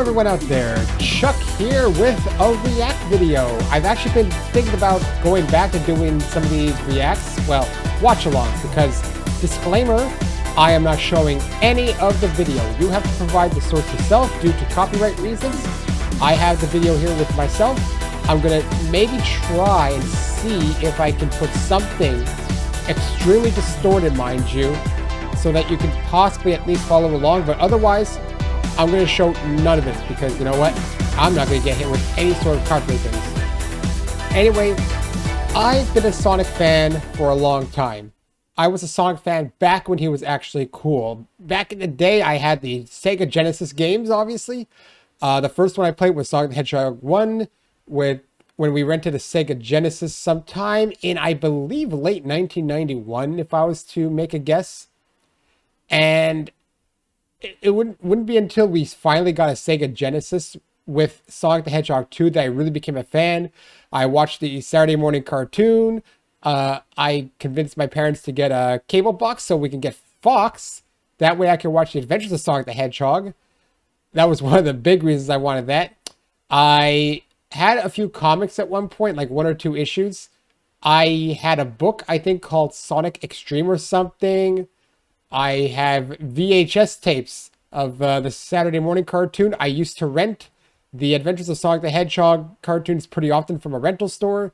everyone out there, Chuck here with a react video. I've actually been thinking about going back and doing some of these reacts, well, watch-alongs, because, disclaimer, I am not showing any of the video. You have to provide the source yourself due to copyright reasons. I have the video here with myself. I'm gonna maybe try and see if I can put something extremely distorted, mind you, so that you can possibly at least follow along, but otherwise, I'm going to show none of it because, you know what, I'm not going to get hit with any sort of copyright things. Anyway, I've been a Sonic fan for a long time. I was a Sonic fan back when he was actually cool. Back in the day, I had the Sega Genesis games, obviously. The first one I played was Sonic the Hedgehog 1 when we rented a Sega Genesis sometime in, I believe, late 1991, if I was to make a guess. And it wouldn't be until we finally got a Sega Genesis with Sonic the Hedgehog 2 that I really became a fan. I watched the Saturday morning cartoon. I convinced my parents to get a cable box so we can get Fox. That way I could watch the Adventures of Sonic the Hedgehog. That was one of the big reasons I wanted that. I had a few comics at one point, like 1 or 2 issues. I had a book, I think, called Sonic Extreme or something. I have VHS tapes of the Saturday morning cartoon. I used to rent the Adventures of Sonic the Hedgehog cartoons pretty often from a rental store.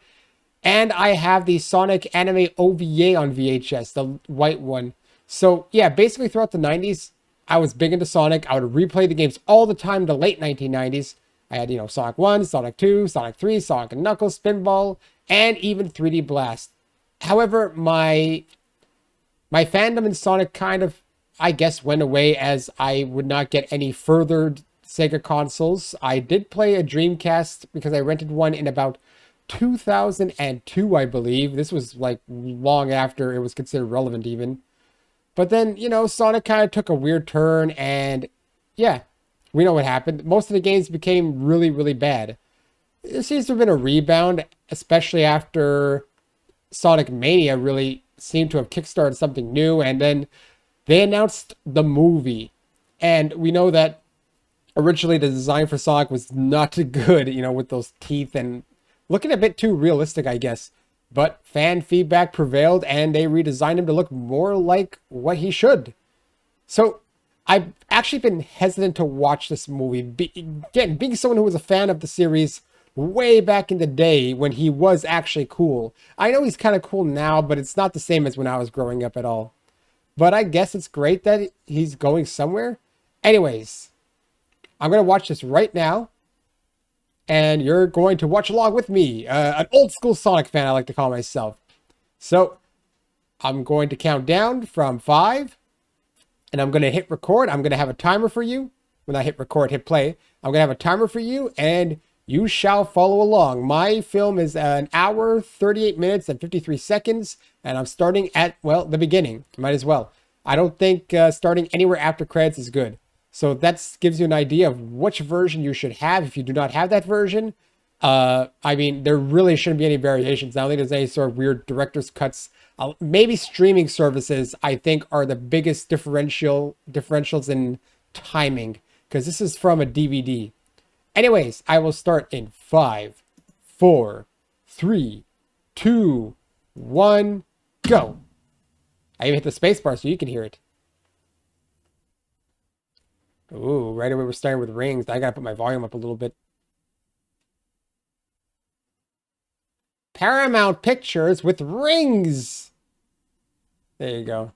And I have the Sonic anime OVA on VHS, the white one. So yeah, basically throughout the 90s, I was big into Sonic. I would replay the games all the time in the late 1990s. I had, Sonic 1, Sonic 2, Sonic 3, Sonic and Knuckles, Spinball, and even 3D Blast. However, my fandom in Sonic kind of, I guess, went away as I would not get any further Sega consoles. I did play a Dreamcast because I rented one in about 2002, I believe. This was like long after it was considered relevant even. But then, Sonic kind of took a weird turn and yeah, we know what happened. Most of the games became really, really bad. There seems to have been a rebound, especially after Sonic Mania really seemed to have kickstarted something new, and then they announced the movie, and we know that originally the design for Sonic was not good, with those teeth and looking a bit too realistic, I guess, but fan feedback prevailed and they redesigned him to look more like what he should. So I've actually been hesitant to watch this movie. Again, being someone who was a fan of the series way back in the day when he was actually cool. I know he's kind of cool now, but it's not the same as when I was growing up at all. But I guess it's great that he's going somewhere. Anyways, I'm going to watch this right now. And you're going to watch along with me. An old school Sonic fan, I like to call myself. So, I'm going to count down from 5. And I'm going to hit record. I'm going to have a timer for you. When I hit record, hit play. I'm going to have a timer for you. And you shall follow along. My film is an hour, 38 minutes, and 53 seconds. And I'm starting at, well, the beginning. Might as well. I don't think starting anywhere after credits is good. So that gives you an idea of which version you should have if you do not have that version. I mean, there really shouldn't be any variations. I don't think there's any sort of weird director's cuts. Maybe streaming services, I think, are the biggest differentials in timing. Because this is from a DVD. Anyways, I will start in 5, 4, 3, 2, 1, go. I even hit the space bar so you can hear it. Ooh, right away we're starting with rings. I gotta put my volume up a little bit. Paramount Pictures with rings. There you go.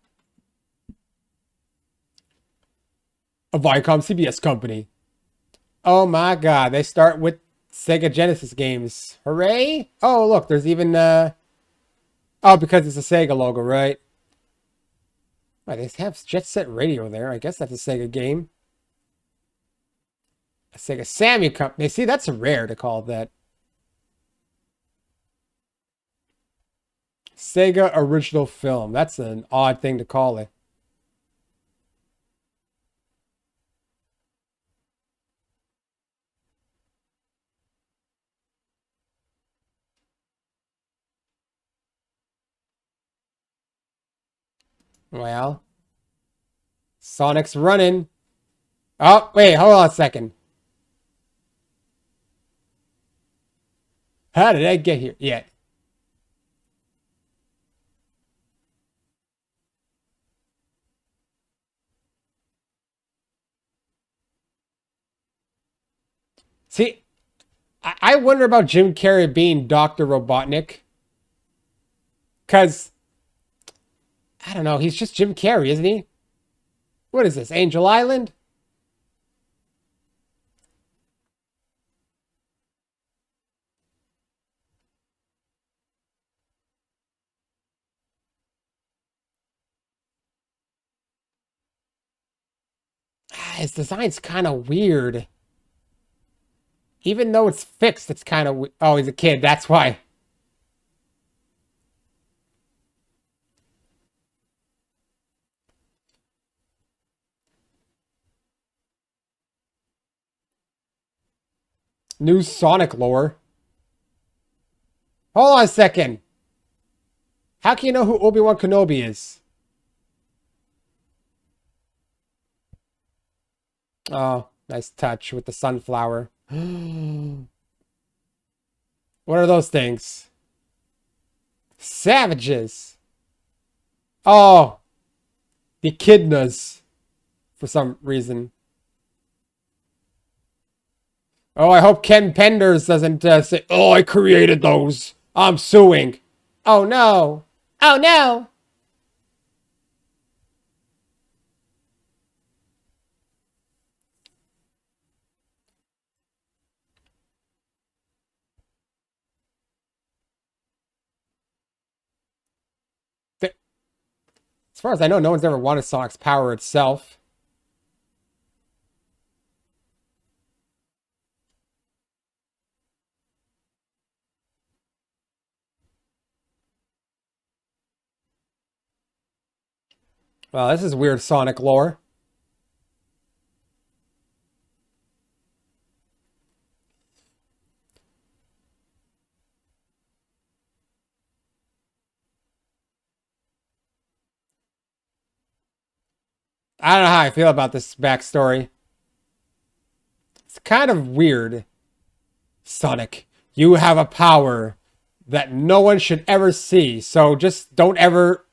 A Viacom CBS company. Oh my god, they start with Sega Genesis games. Hooray! Oh, look, there's even, oh, because it's a Sega logo, right? Oh, they have Jet Set Radio there. I guess that's a Sega game. A Sega Sammy company. See, that's rare to call that. Sega original film. That's an odd thing to call it. Well, Sonic's running. Oh, wait, hold on a second. How did I get here? Yeah. See, I wonder about Jim Carrey being Dr. Robotnik. Because, I don't know, he's just Jim Carrey, isn't he? What is this, Angel Island? His design's kind of weird. Even though it's fixed, it's kind of... Oh, he's a kid, that's why. New Sonic lore. Hold on a second. How can you know who Obi-Wan Kenobi is? Oh, nice touch with the sunflower. What are those things? Savages. Oh, the echidnas. For some reason. Oh, I hope Ken Penders doesn't say, "Oh, I created those. I'm suing." Oh no. Oh no. As far as I know, no one's ever wanted Sonic's power itself. Well, this is weird Sonic lore. I don't know how I feel about this backstory. It's kind of weird. Sonic, you have a power that no one should ever see. So just don't ever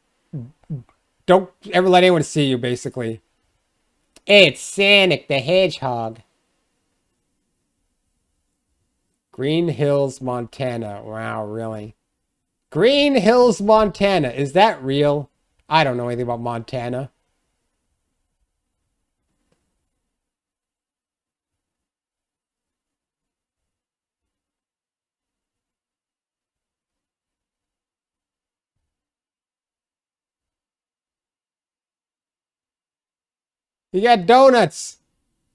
let anyone see you, basically. It's Sonic the Hedgehog. Green Hills, Montana. Wow, really? Green Hills, Montana. Is that real? I don't know anything about Montana. He got donuts.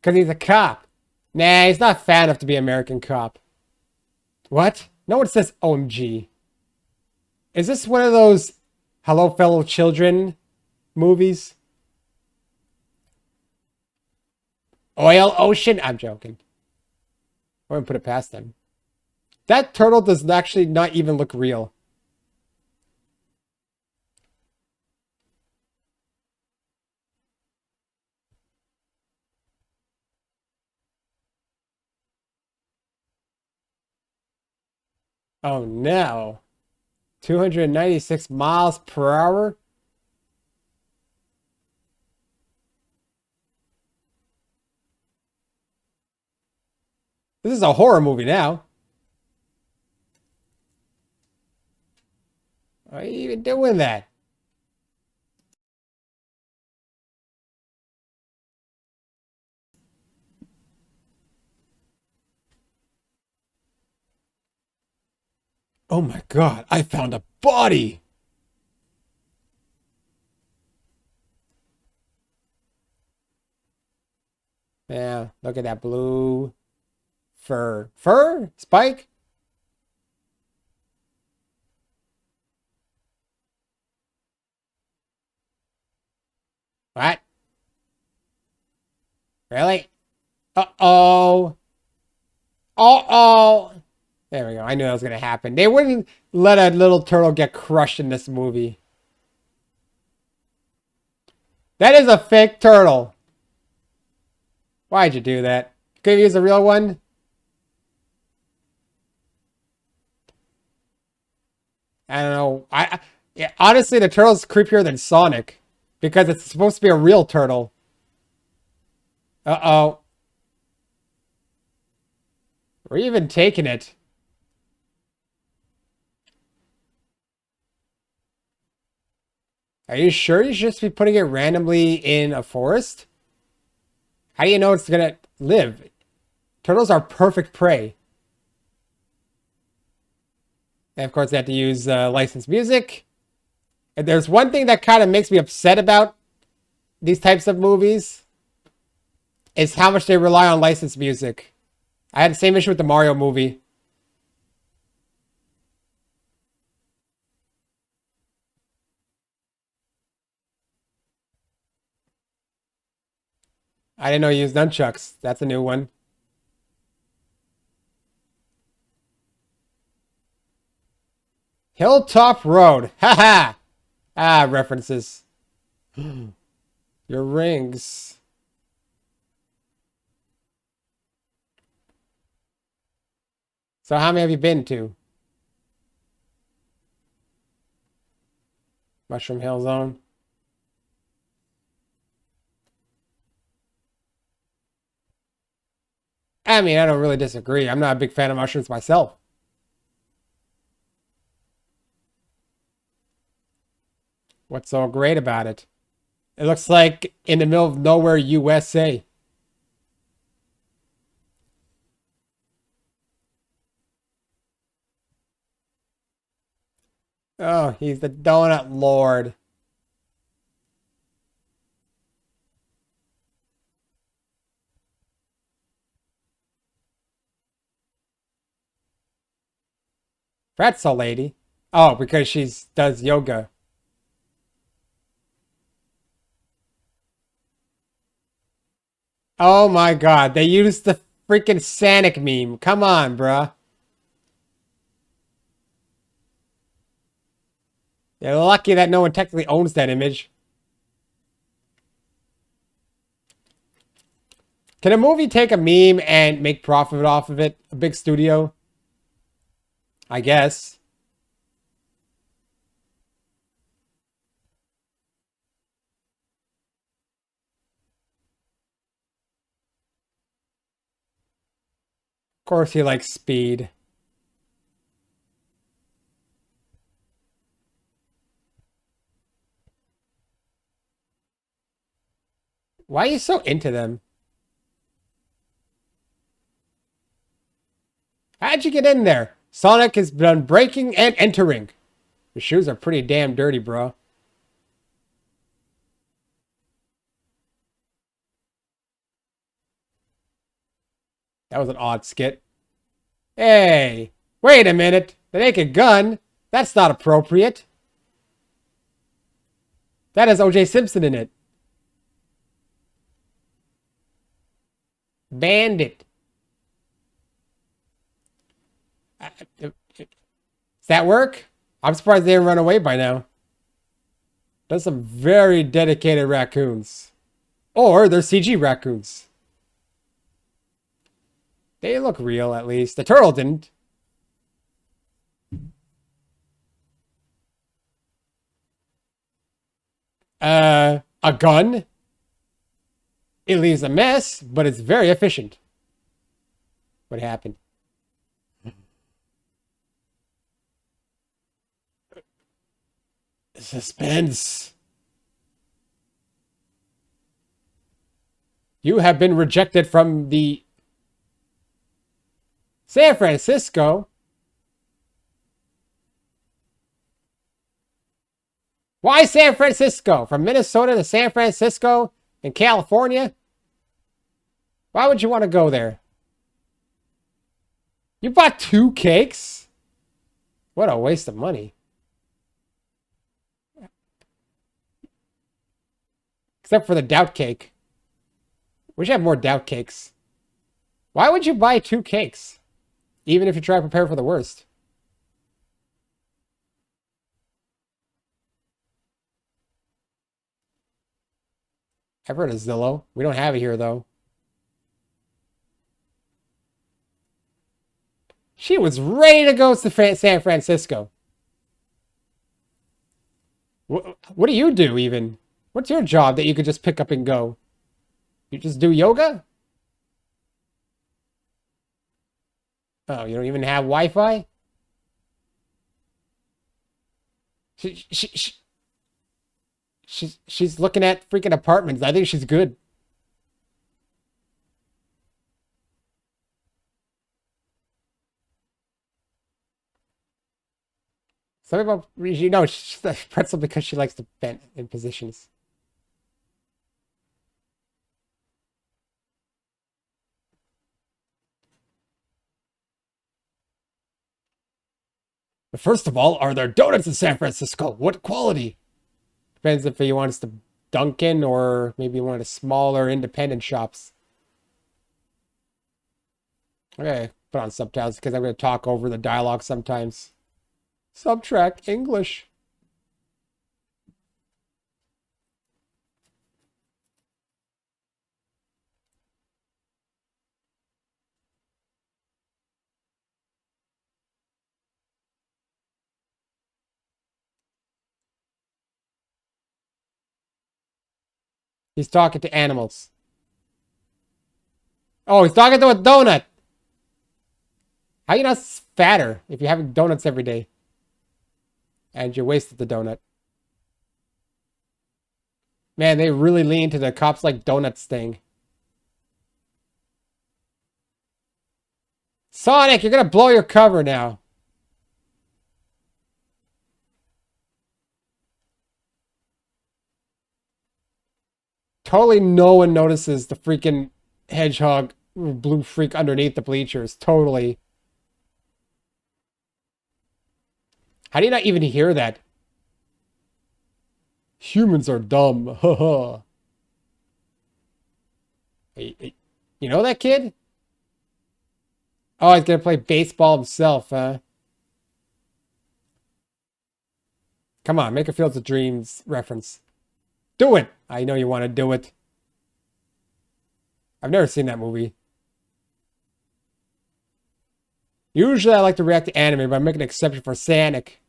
Because he's a cop. Nah, he's not fat enough to be an American cop. What? No one says OMG. Is this one of those Hello Fellow Children movies? Oil Ocean? I'm joking. I wouldn't put it past them. That turtle does actually not even look real. Oh no. 296 miles per hour? This is a horror movie now. Why are you even doing that? Oh my god, I found a body! Yeah, look at that blue fur. Fur? Spike? What? Really? Uh-oh. Uh-oh. There we go. I knew that was going to happen. They wouldn't let a little turtle get crushed in this movie. That is a fake turtle. Why'd you do that? Could you use a real one? I don't know. Yeah, honestly, the turtle's creepier than Sonic because it's supposed to be a real turtle. Uh-oh. We're even taking it. Are you sure you should just be putting it randomly in a forest? How do you know it's gonna live? Turtles are perfect prey. And of course, they have to use licensed music. And there's one thing that kind of makes me upset about these types of movies is how much they rely on licensed music. I had the same issue with the Mario movie. I didn't know you used nunchucks. That's a new one. Hilltop Road. Haha. Ah, references. Your rings. So how many have you been to? Mushroom Hill Zone. I mean, I don't really disagree. I'm not a big fan of mushrooms myself. What's so great about it? It looks like in the middle of nowhere, USA. Oh, he's the donut lord. Pretzel lady. Oh, because she's does yoga. Oh my god, they used the freaking Sonic meme. Come on, bruh. You're lucky that no one technically owns that image. Can a movie take a meme and make profit off of it? A big studio? I guess. Of course he likes speed. Why are you so into them? How'd you get in there? Sonic has been breaking and entering. Your shoes are pretty damn dirty, bro. That was an odd skit. Hey, wait a minute. The naked gun? That's not appropriate. That has OJ Simpson in it. Bandit. Does that work? I'm surprised they didn't run away by now. That's some very dedicated raccoons. Or they're CG raccoons. They look real, at least. The turtle didn't. A gun? It leaves a mess, but it's very efficient. What happened? Suspense. You have been rejected from the San Francisco. Why San Francisco? From Minnesota to San Francisco in California? Why would you want to go there? You bought 2 cakes? What a waste of money. Except for the doubt cake. We should have more doubt cakes. Why would you buy 2 cakes? Even if you try to prepare for the worst. I've heard of Zillow. We don't have it here, though. She was ready to go to San Francisco. What do you do even? What's your job that you could just pick up and go? You just do yoga? Oh, you don't even have Wi-Fi? She, she, she, she's looking at freaking apartments. I think she's good. Something about you know she's the pretzel because she likes to bend in positions. But first of all, are there donuts in San Francisco? What quality? Depends if you want us to Dunkin' or maybe one of the smaller independent shops. Okay, put on subtitles because I'm going to talk over the dialogue sometimes. Subtract English. He's talking to animals. Oh, he's talking to a donut. How you not fatter if you're having donuts every day? And you wasted the donut. Man, they really lean to the cops like donuts thing. Sonic, you're gonna blow your cover now. Totally no one notices the freaking hedgehog blue freak underneath the bleachers. Totally. How do you not even hear that? Humans are dumb. Haha. You know that kid? Oh, he's gonna play baseball himself, huh? Come on, make a Field of Dreams reference. Do it! I know you want to do it. I've never seen that movie. Usually I like to react to anime, but I'm making an exception for Sonic.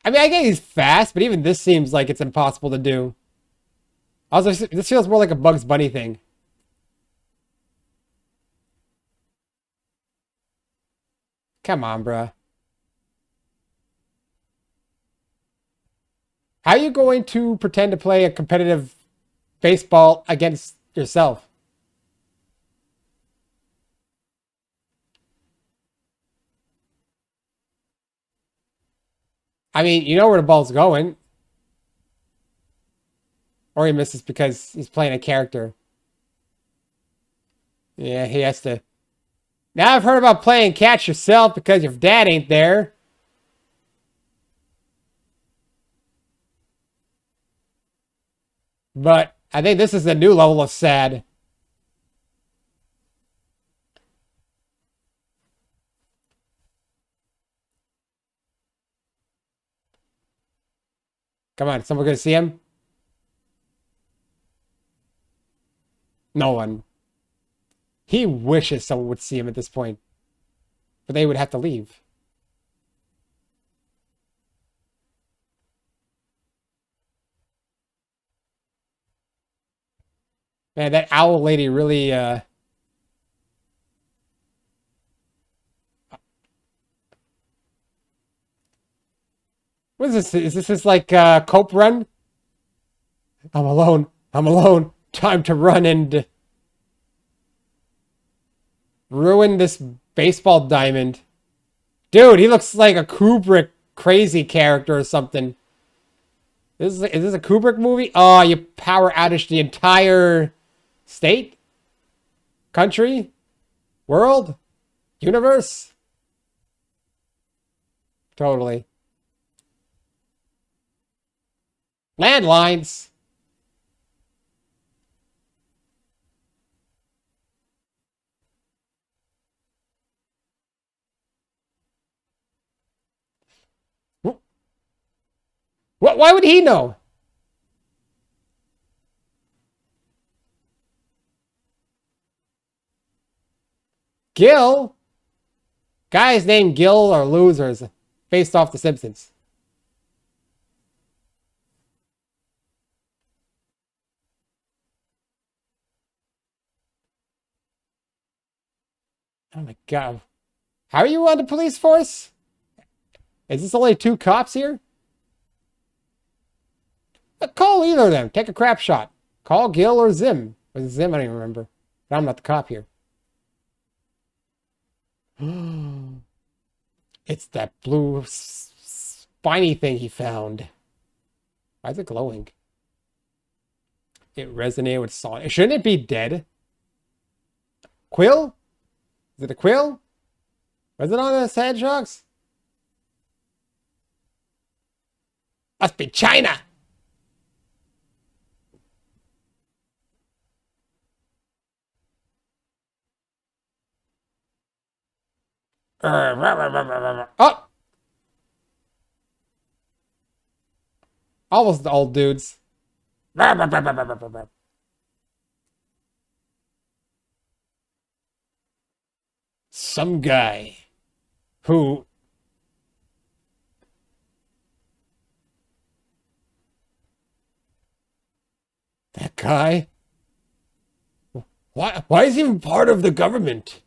I mean, I get he's fast, but even this seems like it's impossible to do. Also, this feels more like a Bugs Bunny thing. Come on, bruh. How are you going to pretend to play a competitive baseball against yourself? I mean, you know where the ball's going. Or he misses because he's playing a character. Yeah, he has to. Now I've heard about playing catch yourself because your dad ain't there. But I think this is a new level of sad. Come on, someone gonna see him? No one. He wishes someone would see him at this point. But they would have to leave. Man, that owl lady really what is this? Is this like Cope Run? I'm alone. I'm alone. Time to run and ruin this baseball diamond. Dude, he looks like a Kubrick crazy character or something. Is this a Kubrick movie? Oh, you power outage the entire state? Country? World? Universe? Totally. Landlines. What? Why would he know? Gil? Guys named Gil are losers. Based off The Simpsons. Oh my god. How are you on the police force? Is this only 2 cops here? Call either of them. Take a crap shot. Call Gil or Zim. Was it Zim? I don't even remember. But I'm not the cop here. It's that blue spiny thing he found. Why is it glowing? It resonated with Sonic. Shouldn't it be dead? Quill? Is it a quill? Was it on the hedgehogs? Must be China. Oh! Almost old dudes. Some guy who that guy? Why is he even part of the government?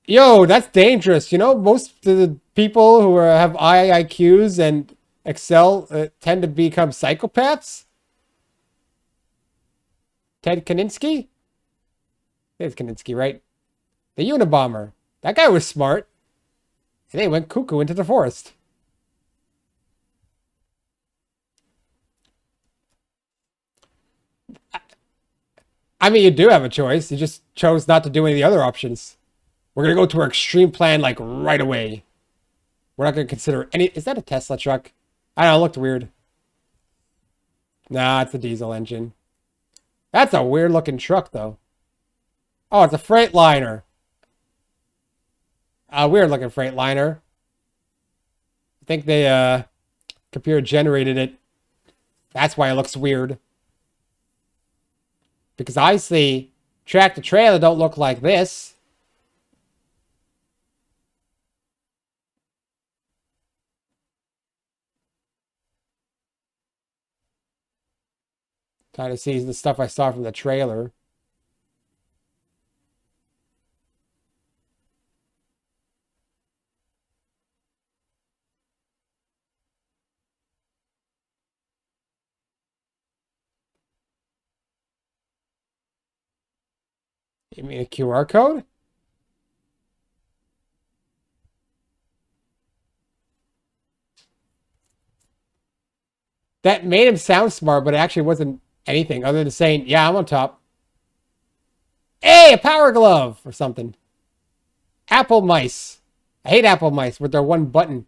Yo, that's dangerous. You know, most of the people who have IIQs and excel tend to become psychopaths. Ted Kaczynski? It's Kaczynski, right? The Unabomber. That guy was smart. And they went cuckoo into the forest. I mean, you do have a choice. You just chose not to do any of the other options. We're going to go to our extreme plan, like, right away. We're not going to consider any... Is that a Tesla truck? I don't know, it looked weird. Nah, it's a diesel engine. That's a weird-looking truck, though. Oh, it's a Freightliner. A weird-looking Freightliner. I think they, computer-generated it. That's why it looks weird. Because I see tractor-trailer don't look like this. Trying to see the stuff I saw from the trailer. You mean a QR code? That made him sound smart, but it actually wasn't anything other than saying, yeah, I'm on top. Hey, a power glove or something. Apple mice. I hate apple mice with their one button.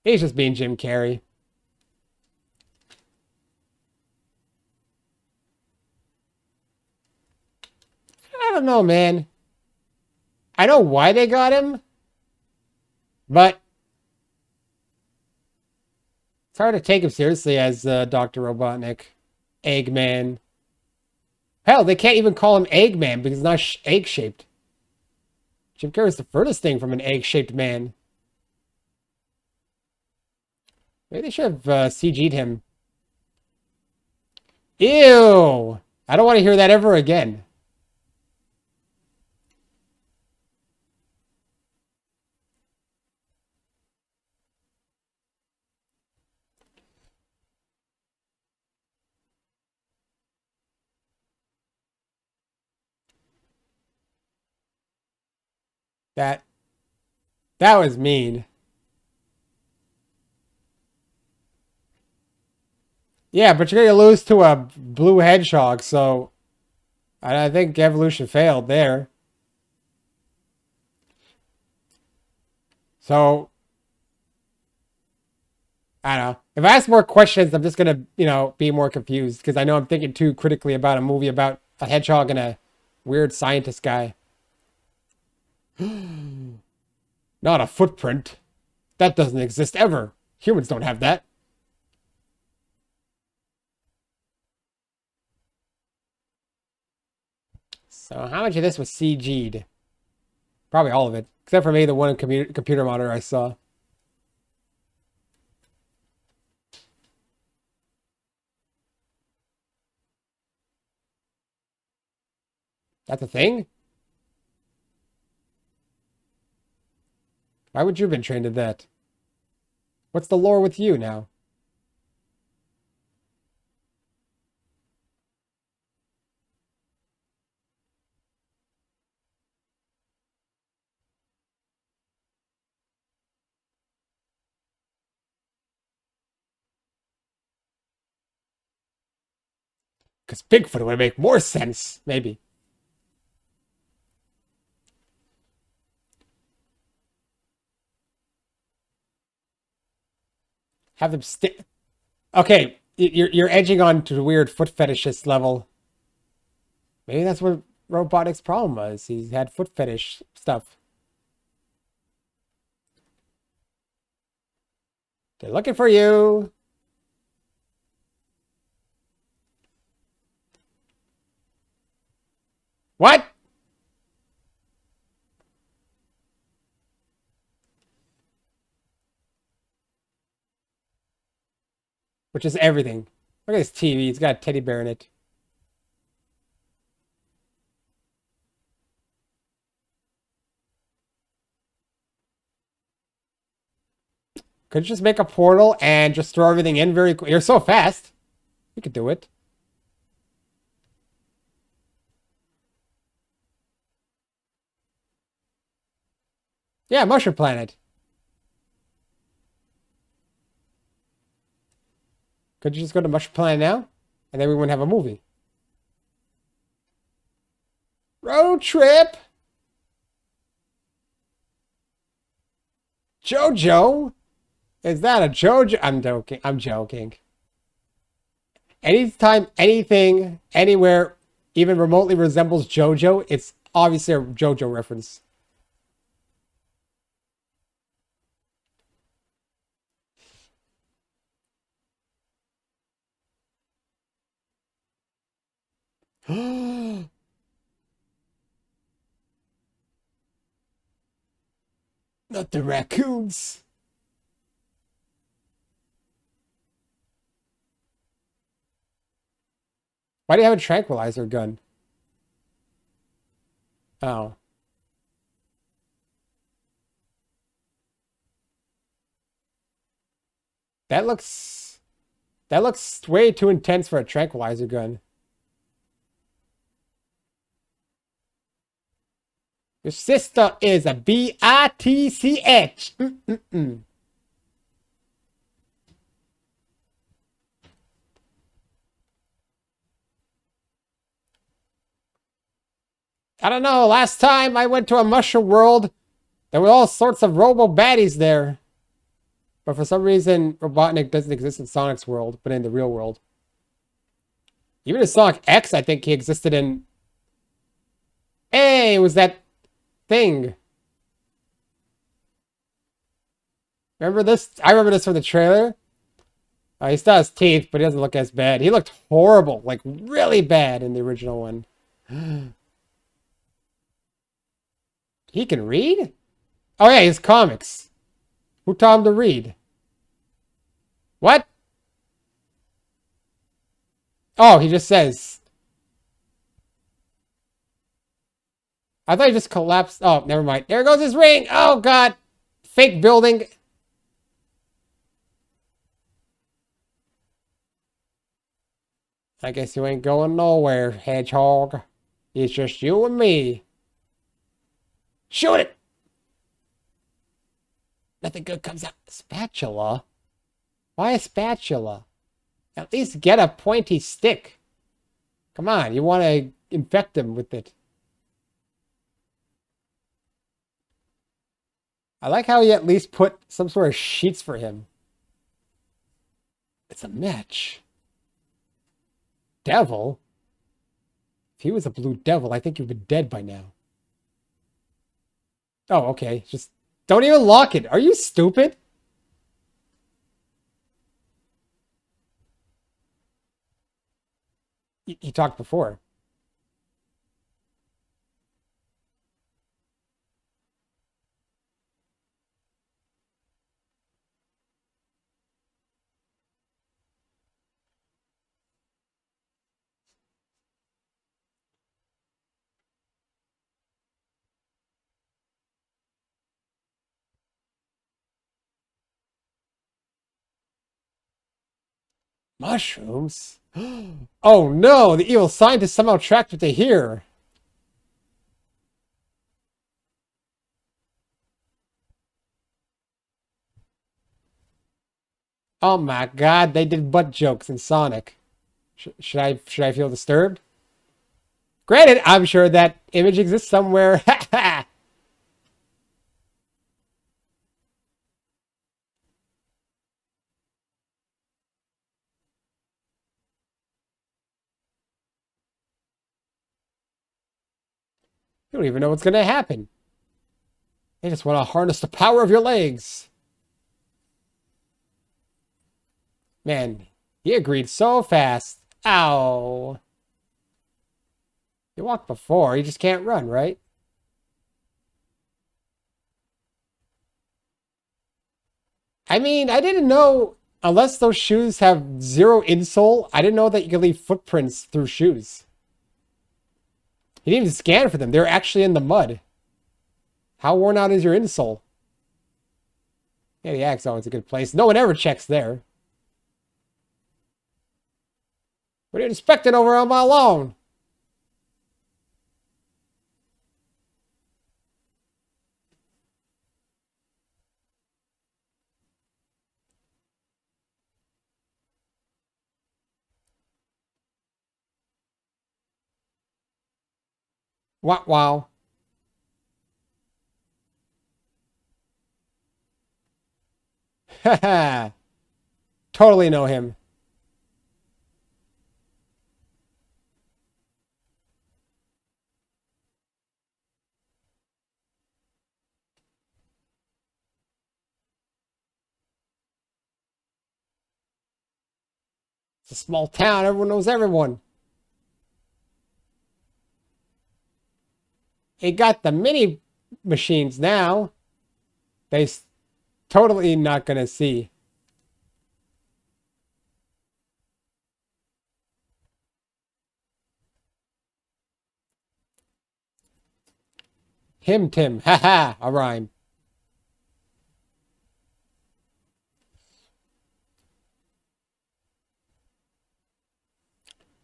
He's just being Jim Carrey. I don't know, man. I know why they got him, but it's hard to take him seriously as Dr. Robotnik. Eggman. Hell, they can't even call him Eggman because it's not egg-shaped. Jim Carrey's the furthest thing from an egg-shaped man. Maybe they should have CG'd him. Ew! I don't want to hear that ever again. That was mean. Yeah, but you're going to lose to a blue hedgehog, so I think evolution failed there. So, I don't know. If I ask more questions, I'm just going to, be more confused because I know I'm thinking too critically about a movie about a hedgehog and a weird scientist guy. Not a footprint. That doesn't exist ever. Humans don't have that. So how much of this was CG'd? Probably all of it, except for maybe the one computer monitor I saw. That's a thing? Why would you have been trained in that? What's the lore with you now? Because Bigfoot would make more sense, maybe. Have them stick. Okay, you're edging on to the weird foot fetishist level. Maybe that's what Robotic's problem was. He had foot fetish stuff. They're looking for you. What? Which is everything. Look at this TV. It's got a teddy bear in it. Could you just make a portal and just throw everything in very quick? You're so fast. You could do it. Yeah, Mushroom Planet. Could you just go to Mushroom Planet now? And then we wouldn't have a movie. Road trip. Jojo? Is that a Jojo? I'm joking. I'm joking. Anytime anything, anywhere, even remotely resembles Jojo, it's obviously a Jojo reference. Not the raccoons. Why do you have a tranquilizer gun? Oh. That looks way too intense for a tranquilizer gun. Your sister is a bitch. I don't know. Last time I went to a mushroom world, there were all sorts of robo baddies there. But for some reason, Robotnik doesn't exist in Sonic's world, but in the real world. Even in Sonic X, I think he existed in... Hey, it was that thing. Remember this? I remember this from the trailer. He still has teeth, but he doesn't look as bad. He looked horrible, like really bad in the original one. He can read? Oh yeah, his comics. Who taught him to read? What? Oh, he just says. I thought he just collapsed. Oh, never mind. There goes his ring. Oh, God. Fake building. I guess you ain't going nowhere, Hedgehog. It's just you and me. Shoot it! Nothing good comes out. Spatula? Why a spatula? At least get a pointy stick. Come on, you want to infect him with it. I like how he at least put some sort of sheets for him. It's a match. Devil? If he was a blue devil, I think you'd be dead by now. Oh, okay. Just don't even lock it. Are you stupid? He talked before. Mushrooms? Oh no, the evil scientists somehow tracked what they hear. Oh my god, they did butt jokes in Sonic. Should I feel disturbed? Granted, I'm sure that image exists somewhere. You don't even know what's gonna happen. They just want to harness the power of your legs. Man, he agreed so fast. Ow. You walked before, you just can't run, right? I mean, I didn't know, unless those shoes have zero insole, I didn't know that you could leave footprints through shoes. He didn't even scan for them. They're actually in the mud. How worn out is your insole? Yeah, the Axe Zone's a good place. No one ever checks there. What are you inspecting over on my lawn? Wow, wow. Haha. Totally know him. It's a small town. Everyone knows everyone. He got the mini machines now. They totally not gonna see. Him Tim. Haha. A rhyme.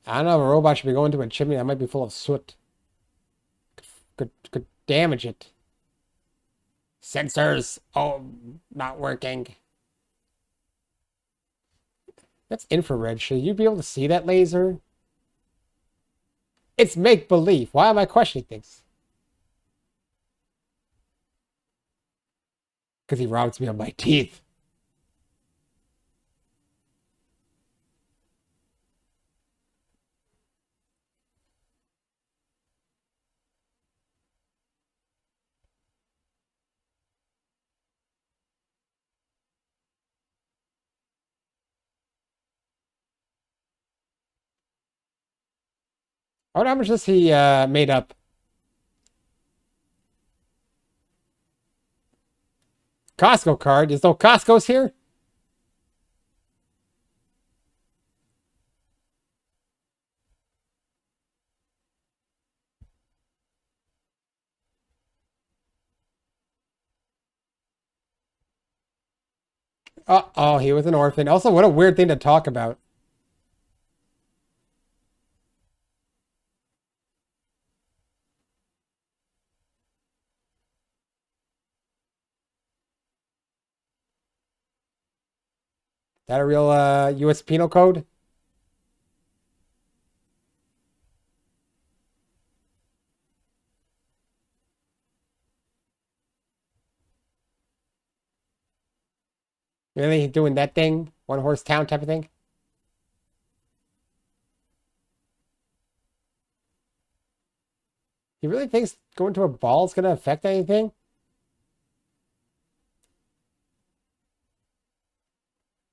I don't know if a robot should be going to a chimney that might be full of soot. Could damage it. Sensors. Oh, not working. That's infrared. Should you be able to see that laser? It's make-believe. Why am I questioning things? Because he robs me of my teeth. I wonder how much this he made up. Costco card. Is no Costco's here? Oh, he was an orphan. Also, what a weird thing to talk about. That a real U.S. penal code? Really doing that thing? One horse town type of thing? He really thinks going to a ball is going to affect anything?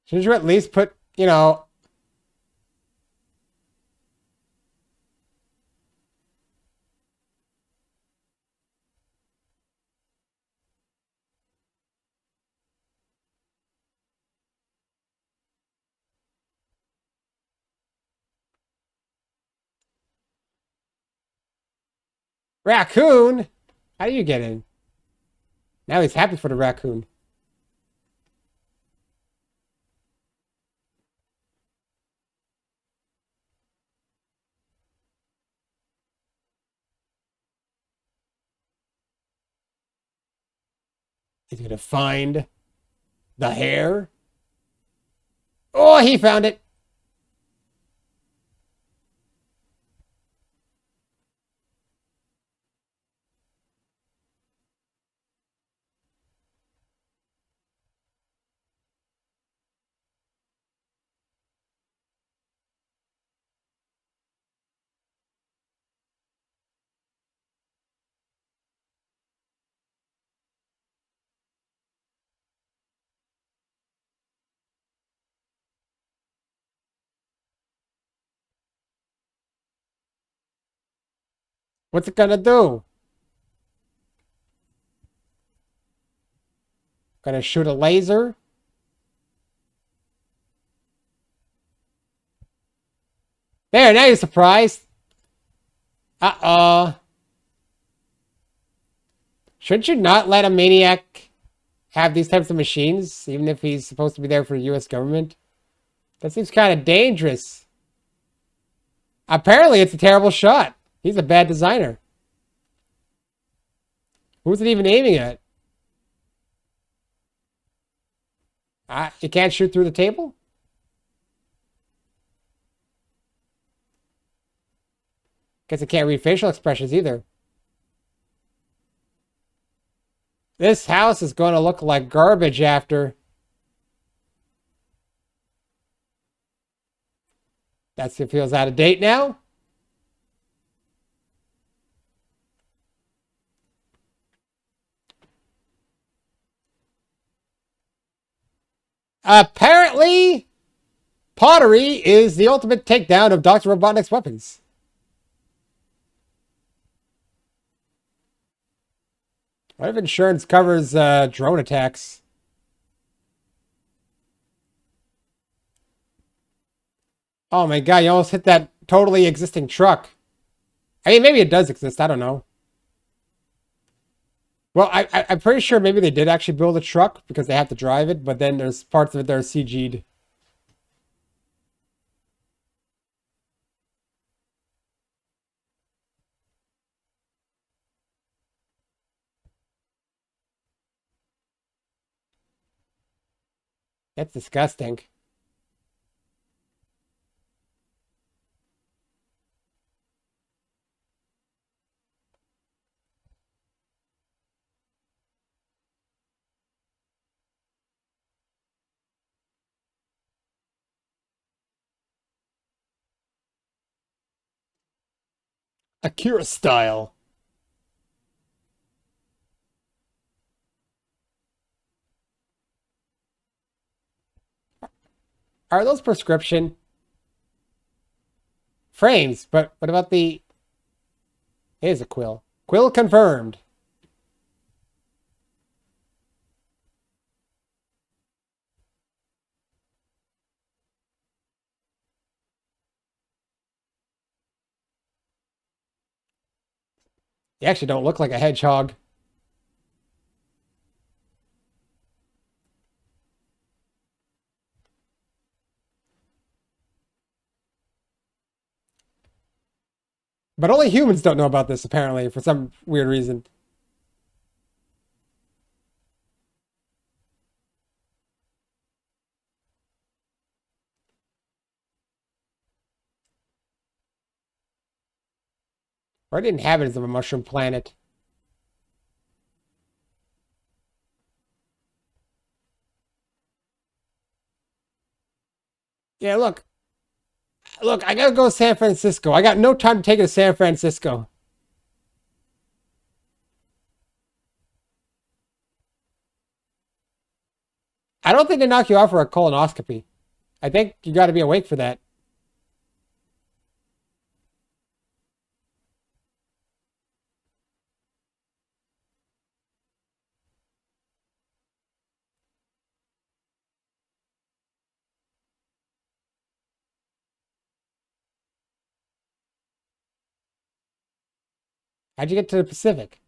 Shouldn't you at least put, raccoon? How do you get in? Now he's happy for the raccoon. He's gonna find the hair. Oh, he found it. What's it gonna do? Gonna shoot a laser? There, now you're surprised. Uh-oh. Shouldn't you not let a maniac have these types of machines, even if he's supposed to be there for the U.S. government? That seems kind of dangerous. Apparently, it's a terrible shot. He's a bad designer. Who's it even aiming at? You can't shoot through the table? Guess it can't read facial expressions either. This house is going to look like garbage after. That's it feels out of date now. Apparently, pottery is the ultimate takedown of Dr. Robotnik's weapons. What if insurance covers drone attacks? Oh my god, you almost hit that totally existing truck. I mean, maybe it does exist. I don't know. Well, I'm pretty sure maybe they did actually build a truck because they have to drive it, but then there's parts of it that are CG'd. That's disgusting. Akira style. Are those prescription frames? But what about the... Here's a quill. Quill confirmed. You actually don't look like a hedgehog. But only humans don't know about this, apparently, for some weird reason. Or the inhabitants of a mushroom planet. Yeah, look. Look, I gotta go to San Francisco. I got no time to take it to San Francisco. I don't think they knock you out for a colonoscopy. I think you got to be awake for that. How'd you get to the Pacific?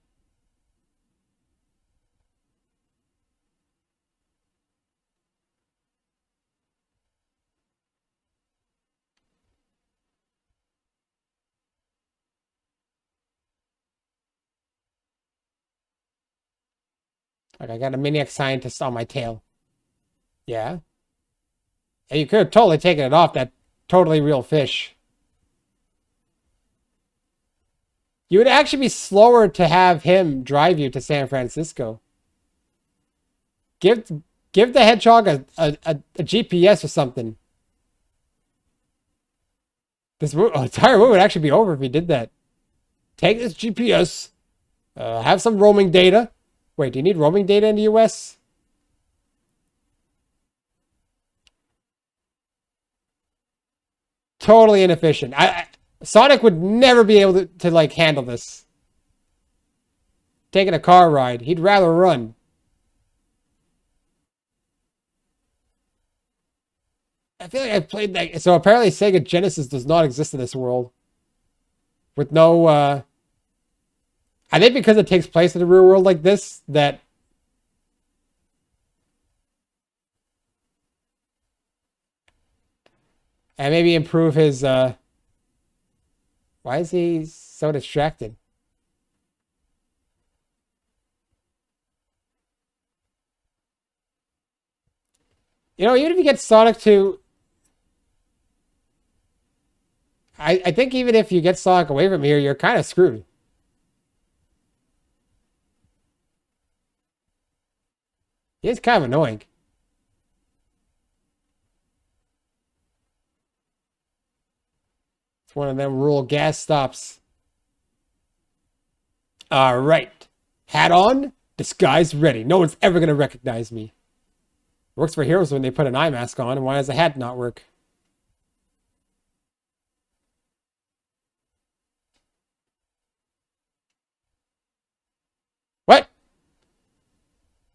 Like, I got a maniac scientist on my tail. Yeah. And you could have totally taken it off that totally real fish. You would actually be slower to have him drive you to San Francisco. Give give the hedgehog a GPS or something. This entire movie would actually be over if he did that. Take this GPS. Have some roaming data. Wait, do you need roaming data in the US? Totally inefficient. Sonic would never be able to like handle this. Taking a car ride. He'd rather run. I feel like I've played that. So apparently Sega Genesis does not exist in this world. With no, I think because it takes place in the real world like this, that... And maybe improve his, why is he so distracted? You know, even if you get Sonic to... I think even if you get Sonic away from here, you're kind of screwed. He is kind of annoying. It's one of them rural gas stops. All right. Hat on, disguise ready. No one's ever going to recognize me. Works for heroes when they put an eye mask on. And why does the hat not work? What?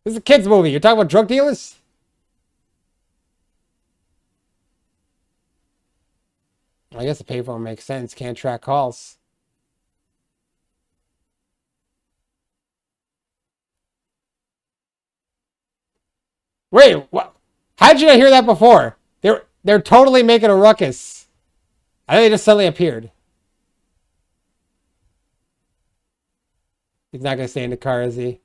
This is a kid's movie. You're talking about drug dealers? I guess the payphone makes sense. Can't track calls. Wait, what? How did you not hear that before? They're totally making a ruckus. I think they just suddenly appeared. He's not gonna stay in the car, is he?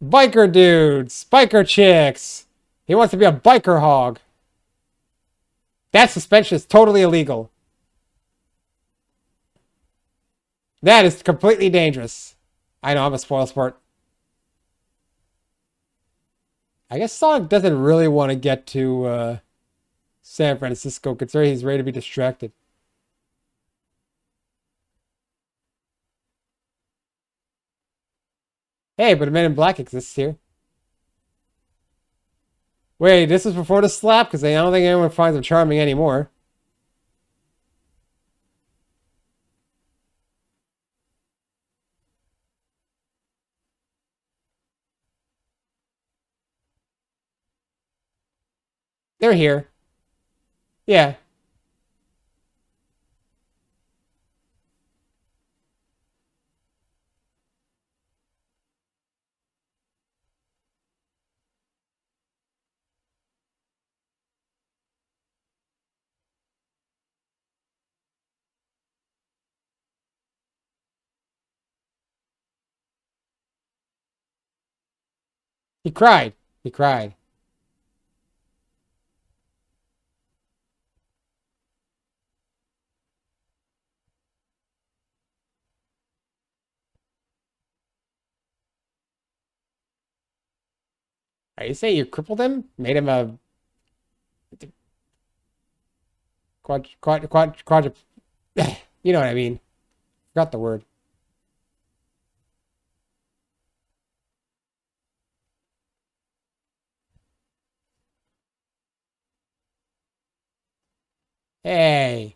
Biker dudes, biker chicks. He wants to be a biker hog. That suspension is totally illegal. That is completely dangerous. I know, I'm a spoil sport. I guess Sonic doesn't really want to get to San Francisco, considering he's ready to be distracted. Hey, but a Men in Black exists here. Wait, this was before the slap? Because I don't think anyone finds him charming anymore. They're here. Yeah. He cried. He cried. Are you saying you crippled him? Made him a quad, you know what I mean. Forgot the word. Hey,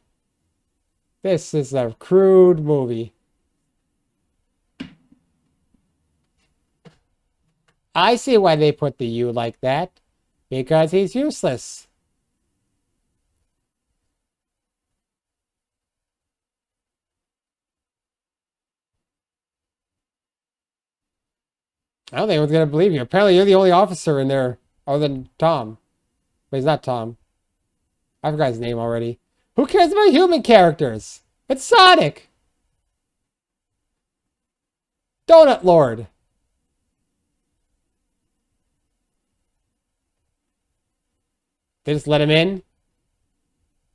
this is a crude movie. I see why they put the U like that. Because he's useless. I don't think anyone's gonna believe you. Apparently, you're the only officer in there other than Tom. But he's not Tom. I forgot his name already. Who cares about human characters? It's Sonic! Donut Lord! They just let him in.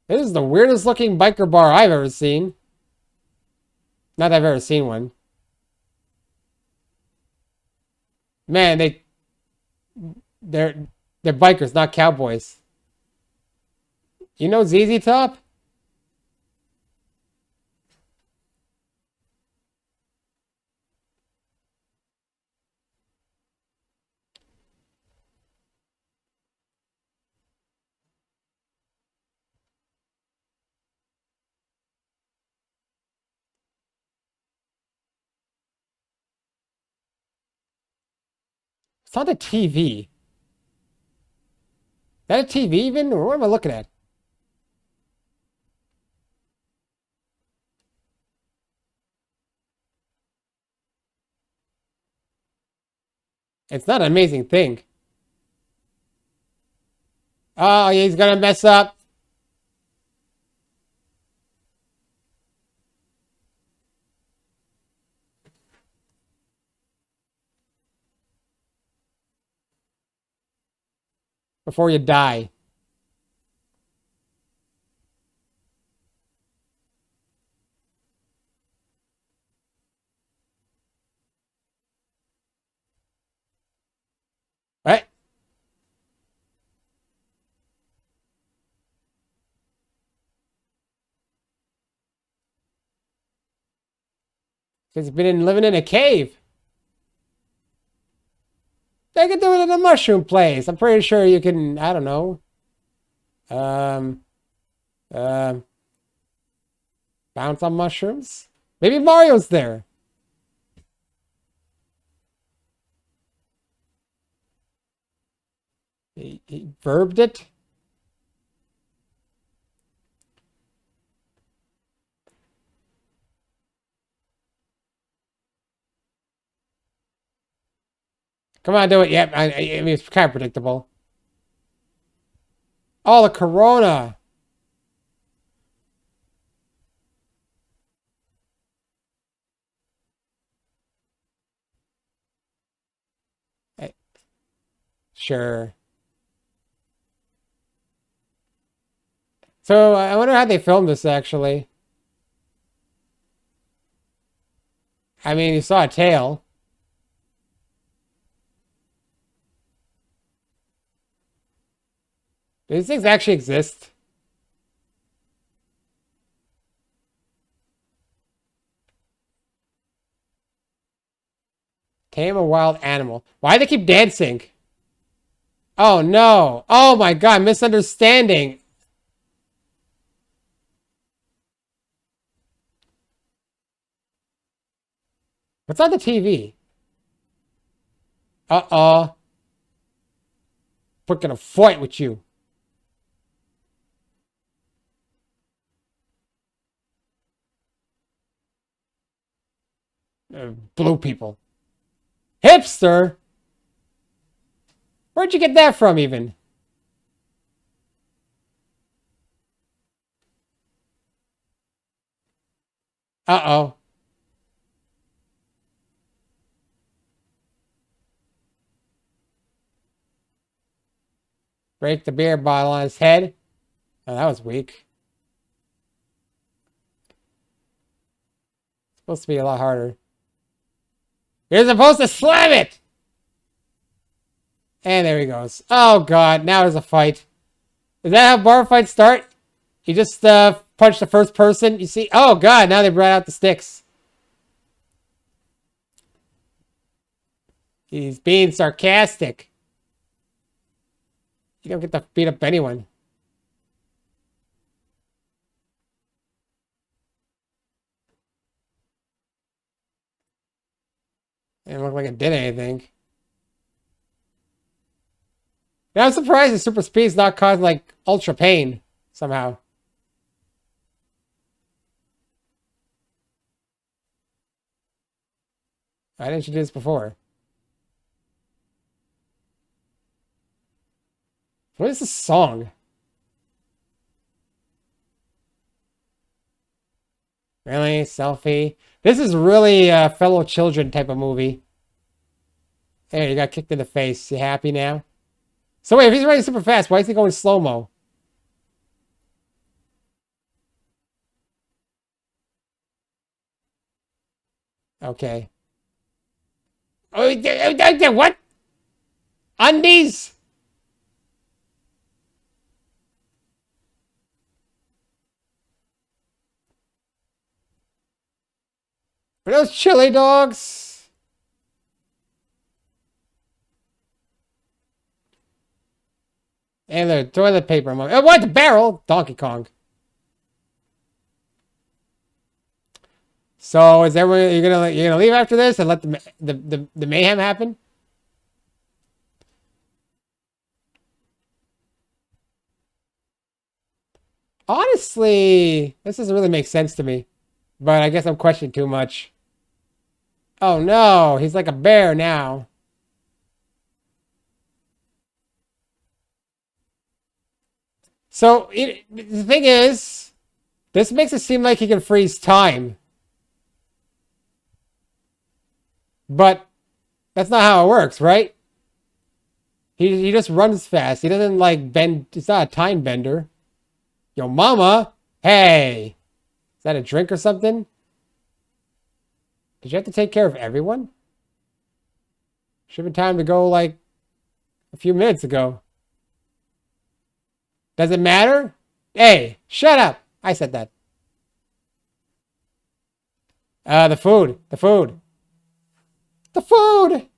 This is the weirdest looking biker bar I've ever seen. Not that I've ever seen one. Man, they're bikers, not cowboys. You know ZZ Top? It's not a TV. Is that a TV even? Or what am I looking at? It's not an amazing thing. Oh, he's gonna mess up. Before you die. What? Because he's been living in a cave. They can do it in a mushroom place. I'm pretty sure you can, I don't know. Um, um, bounce on mushrooms? Maybe Mario's there. He verbed it. Come on, do it. Yep, I mean, it's kind of predictable. Oh, the Corona. Eh, Sure. So, I wonder how they filmed this, actually. I mean, you saw a tail. Do these things actually exist? Tame a wild animal. Why do they keep dancing? Oh, no. Oh, my God. Misunderstanding. What's on the TV? Uh-oh. We're gonna fight with you. Blue people. Hipster? Where'd you get that from, even? Uh-oh. Break the beer bottle on his head. Oh, that was weak. It's supposed to be a lot harder. You're supposed to slam it! And there he goes. Oh, God. Now there's a fight. Is that how bar fights start? You just punch the first person. You see? Oh, God. Now they brought out the sticks. He's being sarcastic. You don't get to beat up anyone. It didn't look like it did anything. Now I'm surprised the super speed's not causing like ultra pain somehow. Why didn't you do this before? What is this song? Really? Selfie? This is really a fellow children type of movie. There, you got kicked in the face. You happy now? So wait, if he's running super fast, why is he going slow-mo? Okay. Oh, what? Undies? Are those chili dogs? And the toilet paper. Oh, what? The barrel? Donkey Kong. So is everyone you're gonna leave after this and let the mayhem happen? Honestly, this doesn't really make sense to me. But I guess I'm questioning too much. Oh no, he's like a bear now. So the thing is, this makes it seem like he can freeze time. But that's not how it works, right? He just runs fast. He doesn't like bend. He's not a time bender. Yo, mama. Hey. Is that a drink or something? Did you have to take care of everyone? Should have been time to go like a few minutes ago. Does it matter? Hey, shut up. I said that. The food. The food. The food!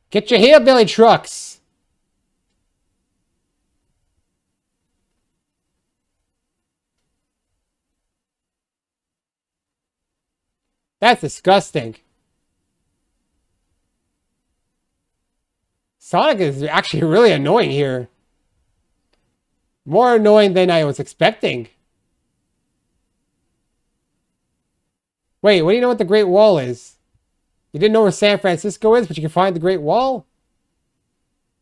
Get your hillbilly trucks! That's disgusting. Sonic is actually really annoying here. More annoying than I was expecting. Wait, what do you know what the Great Wall is? You didn't know where San Francisco is, but you can find the Great Wall?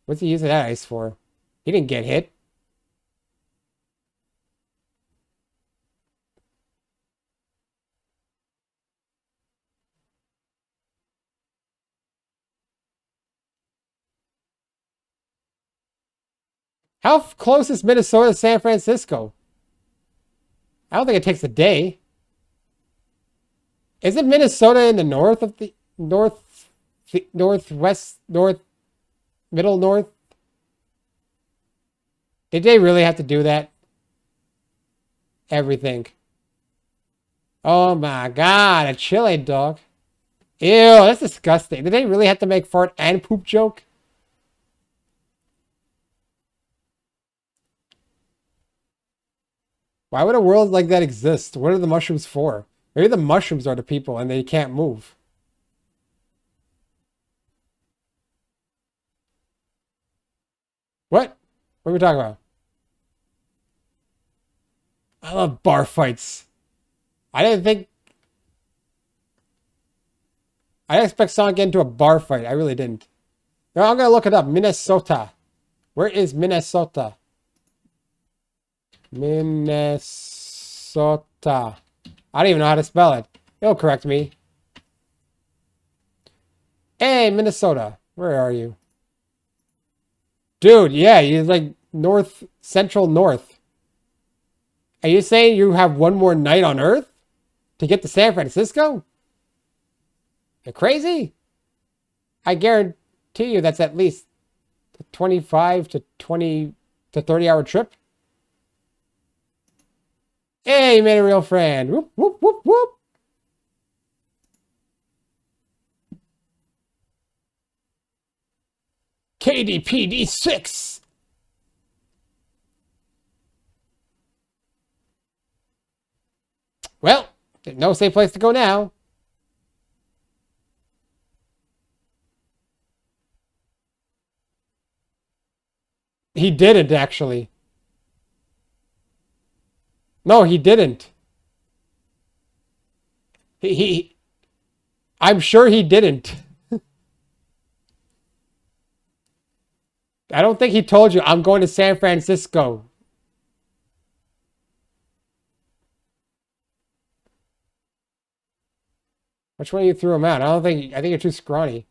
What's he using that ice for? He didn't get hit. How close is Minnesota to San Francisco? I don't think it takes a day. Isn't Minnesota in the north of the northwest, middle north? Did they really have to do that? Everything. Oh my god, a chili dog. Ew, that's disgusting. Did they really have to make fart and poop joke? Why would a world like that exist? What are the mushrooms for? Maybe the mushrooms are the people and they can't move. What? What are we talking about? I love bar fights. I didn't expect Sonic to get into a bar fight. I really didn't. No, I'm gonna look it up. Minnesota. Where is Minnesota? Minnesota. I don't even know how to spell it. It'll correct me. Hey, Minnesota. Where are you? Dude, yeah, you're like north, central north. Are you saying you have one more night on Earth to get to San Francisco? You're crazy? I guarantee you that's at least a 25 to 20 to 30 hour trip. Hey, you made a real friend. Whoop, whoop, whoop, whoop. KDPD 6. Well, there's no safe place to go now. He didn't, actually. No, he didn't. I'm sure he didn't. I don't think he told you, I'm going to San Francisco. Which way you threw him out? I think you're too scrawny.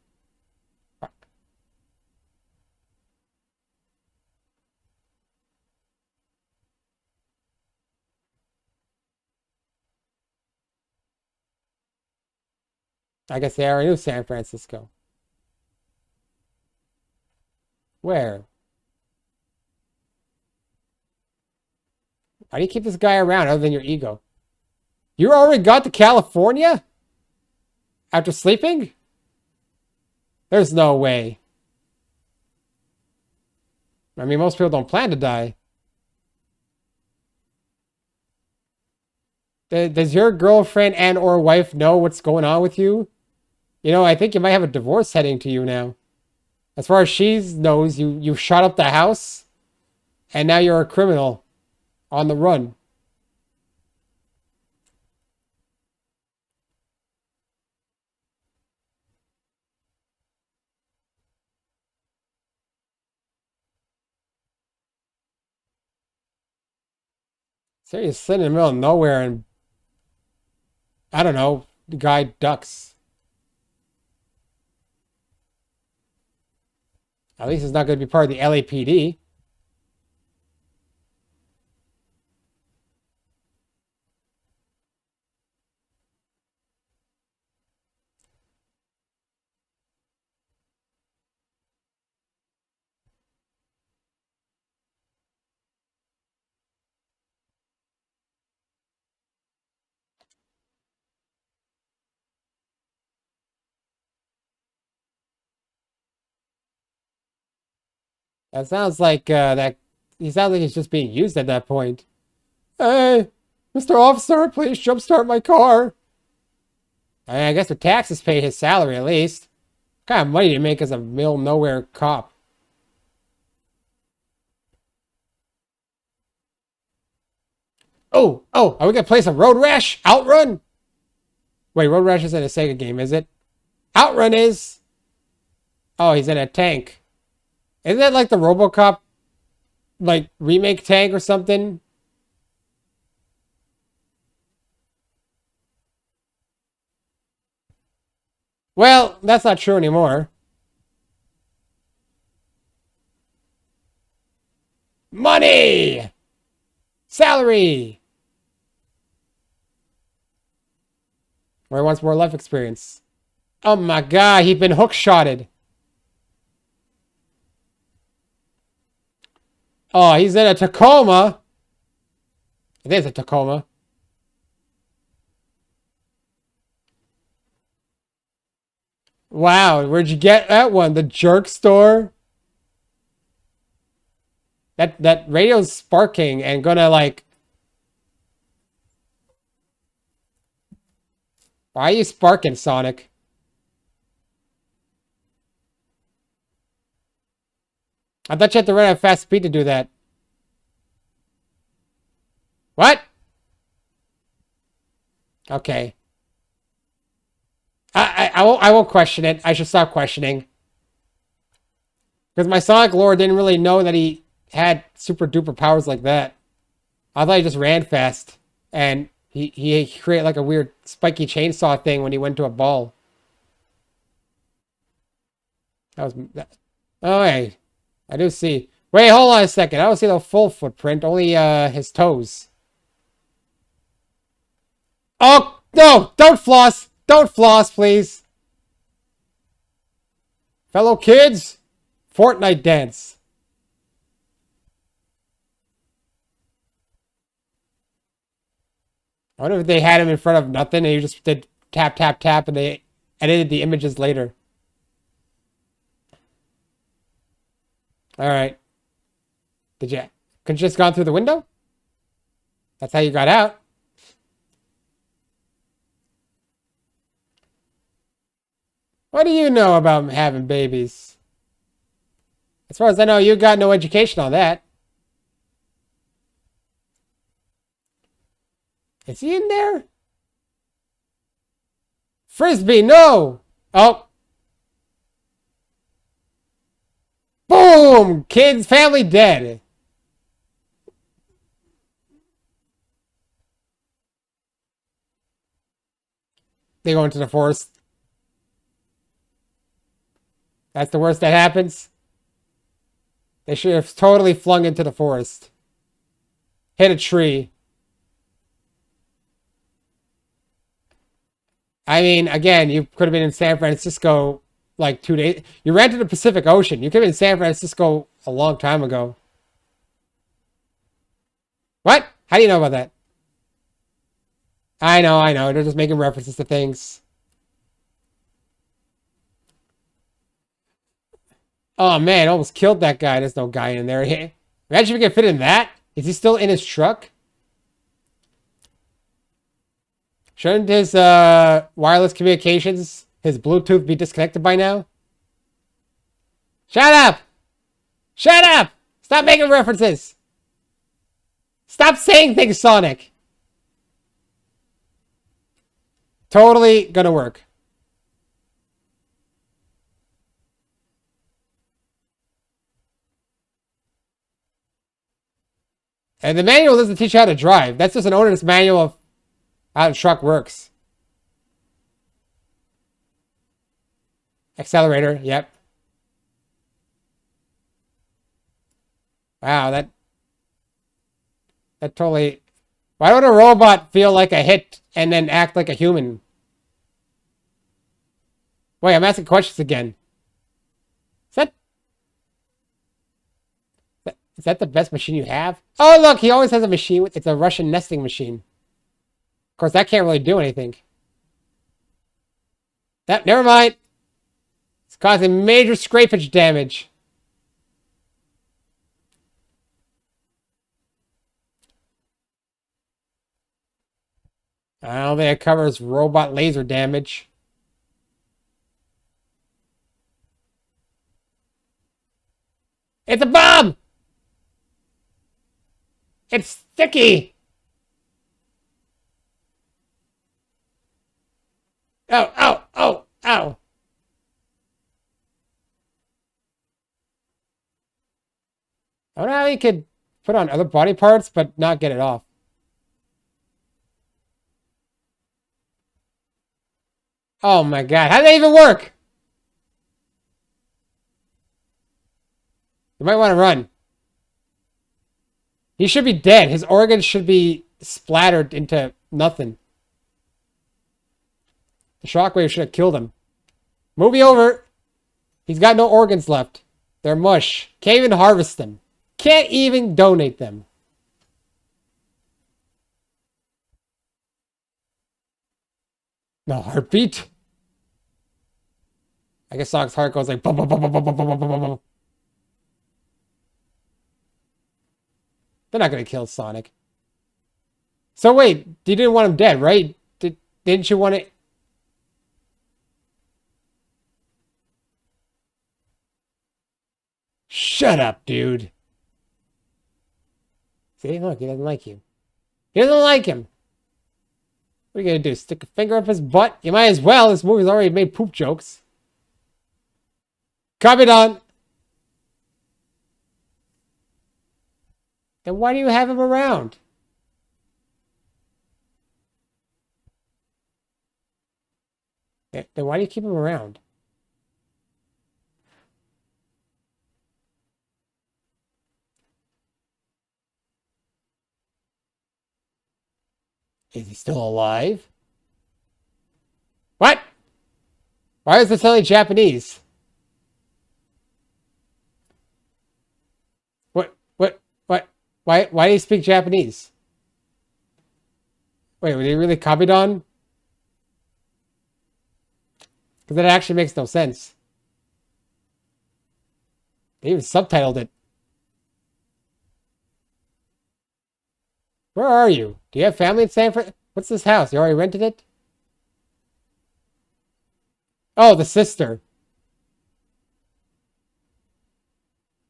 I guess they already knew San Francisco. Where? Why do you keep this guy around other than your ego? You already got to California? After sleeping? There's no way. I mean, most people don't plan to die. Does your girlfriend and or wife know what's going on with you? You know, I think you might have a divorce heading to you now. As far as she knows, you shot up the house, and now you're a criminal on the run. So you're sitting in the middle of nowhere and, I don't know, the guy ducks. At least it's not going to be part of the LAPD. That sounds like that. He sounds like he's just being used at that point. Hey, Mr. Officer, please jumpstart my car. I guess the taxes pay his salary at least. What kind of money do you make as a middle nowhere cop? Oh, are we gonna play some Road Rash? Outrun? Wait, Road Rash isn't a Sega game, is it? Outrun is. Oh, he's in a tank. Isn't that like the RoboCop, like remake tank or something? Well, that's not true anymore. Money! Salary! Or he wants more life experience. Oh my god, he's been hookshotted. Oh, he's in a Tacoma. I think it's a Tacoma. Wow, where'd you get that one? The jerk store? That radio's sparking and gonna like. Why are you sparking, Sonic? I thought you had to run at fast speed to do that. What? Okay. I won't question it. I should stop questioning. Because my Sonic lore didn't really know that he had super duper powers like that. I thought he just ran fast. And he created like a weird spiky chainsaw thing when he went to a ball. That was that. Oh, hey. I do see. Wait, hold on a second. I don't see the full footprint, only his toes. Oh, no! Don't floss! Don't floss, please! Fellow kids, Fortnite dance. I wonder if they had him in front of nothing and you just did tap, tap, tap, and they edited the images later. All right. Could you just gone through the window? That's how you got out. What do you know about having babies? As far as I know, you got no education on that. Is he in there? Frisbee, no! Oh. Boom! Kids, family dead. They go into the forest. That's the worst that happens. They should have totally flung into the forest. Hit a tree. I mean, again, you could have been in San Francisco like 2 days. You ran to the Pacific Ocean. You could have been in San Francisco a long time ago. What? How do you know about that? I know, I know. They're just making references to things. Oh man, almost killed that guy. There's no guy in there. Imagine if we could fit in that. Is he still in his truck? Shouldn't his wireless communications, his Bluetooth, be disconnected by now? Shut up! Shut up! Stop making references! Stop saying things, Sonic! Totally gonna work. And the manual doesn't teach you how to drive. That's just an owner's manual of how the truck works. Accelerator, yep. Wow, that totally... Why don't a robot feel like a hit and then act like a human? Wait, I'm asking questions again. Is that the best machine you have? Oh, look, he always has a machine. It's a Russian nesting machine. Of course, that can't really do anything. Never mind. It's causing major scrapage damage. I don't think it covers robot laser damage. It's a bomb! It's sticky! Oh, oh, oh, ow. I don't know how you could put on other body parts, but not get it off. Oh my god, how did that even work? You might want to run. He should be dead. His organs should be splattered into nothing. The shockwave should have killed him. Movie over. He's got no organs left. They're mush. Can't even harvest them. Can't even donate them. No heartbeat. I guess Sonic's heart goes like bum, bum, bum, bum, bum, bum, bum, bum, bum. They're not gonna kill Sonic. So wait, you didn't want him dead, right? Didn't you want it? Shut up, dude. See, look, he doesn't like you. He doesn't like him. What are you gonna do? Stick a finger up his butt? You might as well. This movie's already made poop jokes. Copy done. Then why do you have him around? Then why do you keep him around? Is he still alive? What? Why is this only Japanese? What? Why do you speak Japanese? Wait, were they really copied on? Because that actually makes no sense. They even subtitled it. Where are you? Do you have family in San Fran? What's this house? You already rented it? Oh, the sister.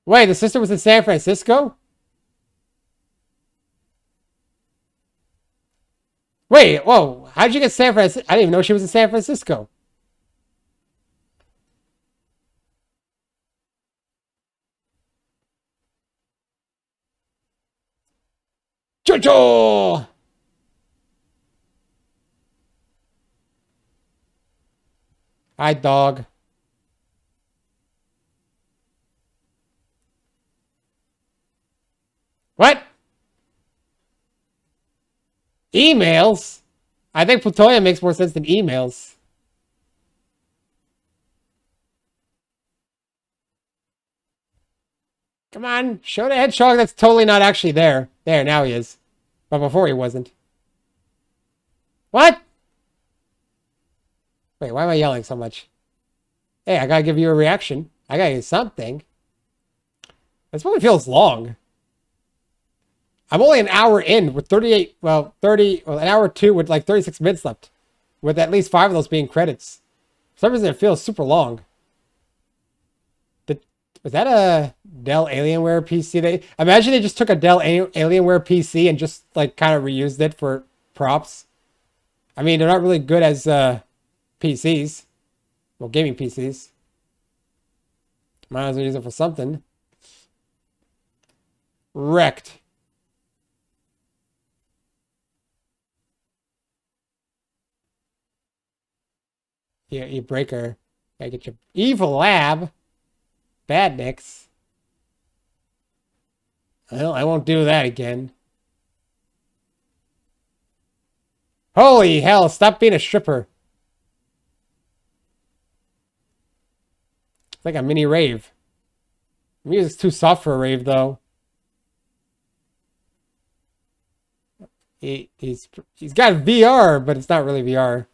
Wait, the sister was in San Francisco? Wait, whoa. How did you get San Francisco? I didn't even know she was in San Francisco. Jojo! Hi, dog. What? Emails? I think plutonium makes more sense than emails. Come on, show the hedgehog that's totally not actually there. There, now he is. But before he wasn't. What? Wait, why am I yelling so much? Hey, I gotta give you a reaction. I gotta get something. This movie feels long. I'm only an hour in with 38, well, 30, well, an hour two with like 36 minutes left. With at least 5 of those being credits. For some reason, it feels super long. Was that a Dell Alienware PC? Imagine they just took a Dell Alienware PC and just like kind of reused it for props. I mean, they're not really good as PCs. Well, gaming PCs. Might as well use it for something. Wrecked. Yeah, you breaker. Gotta get your evil lab. Bad nicks. Well, I won't do that again. Holy hell, stop being a stripper. It's like a mini rave. The music's too soft for a rave, though. He's got VR, but it's not really VR.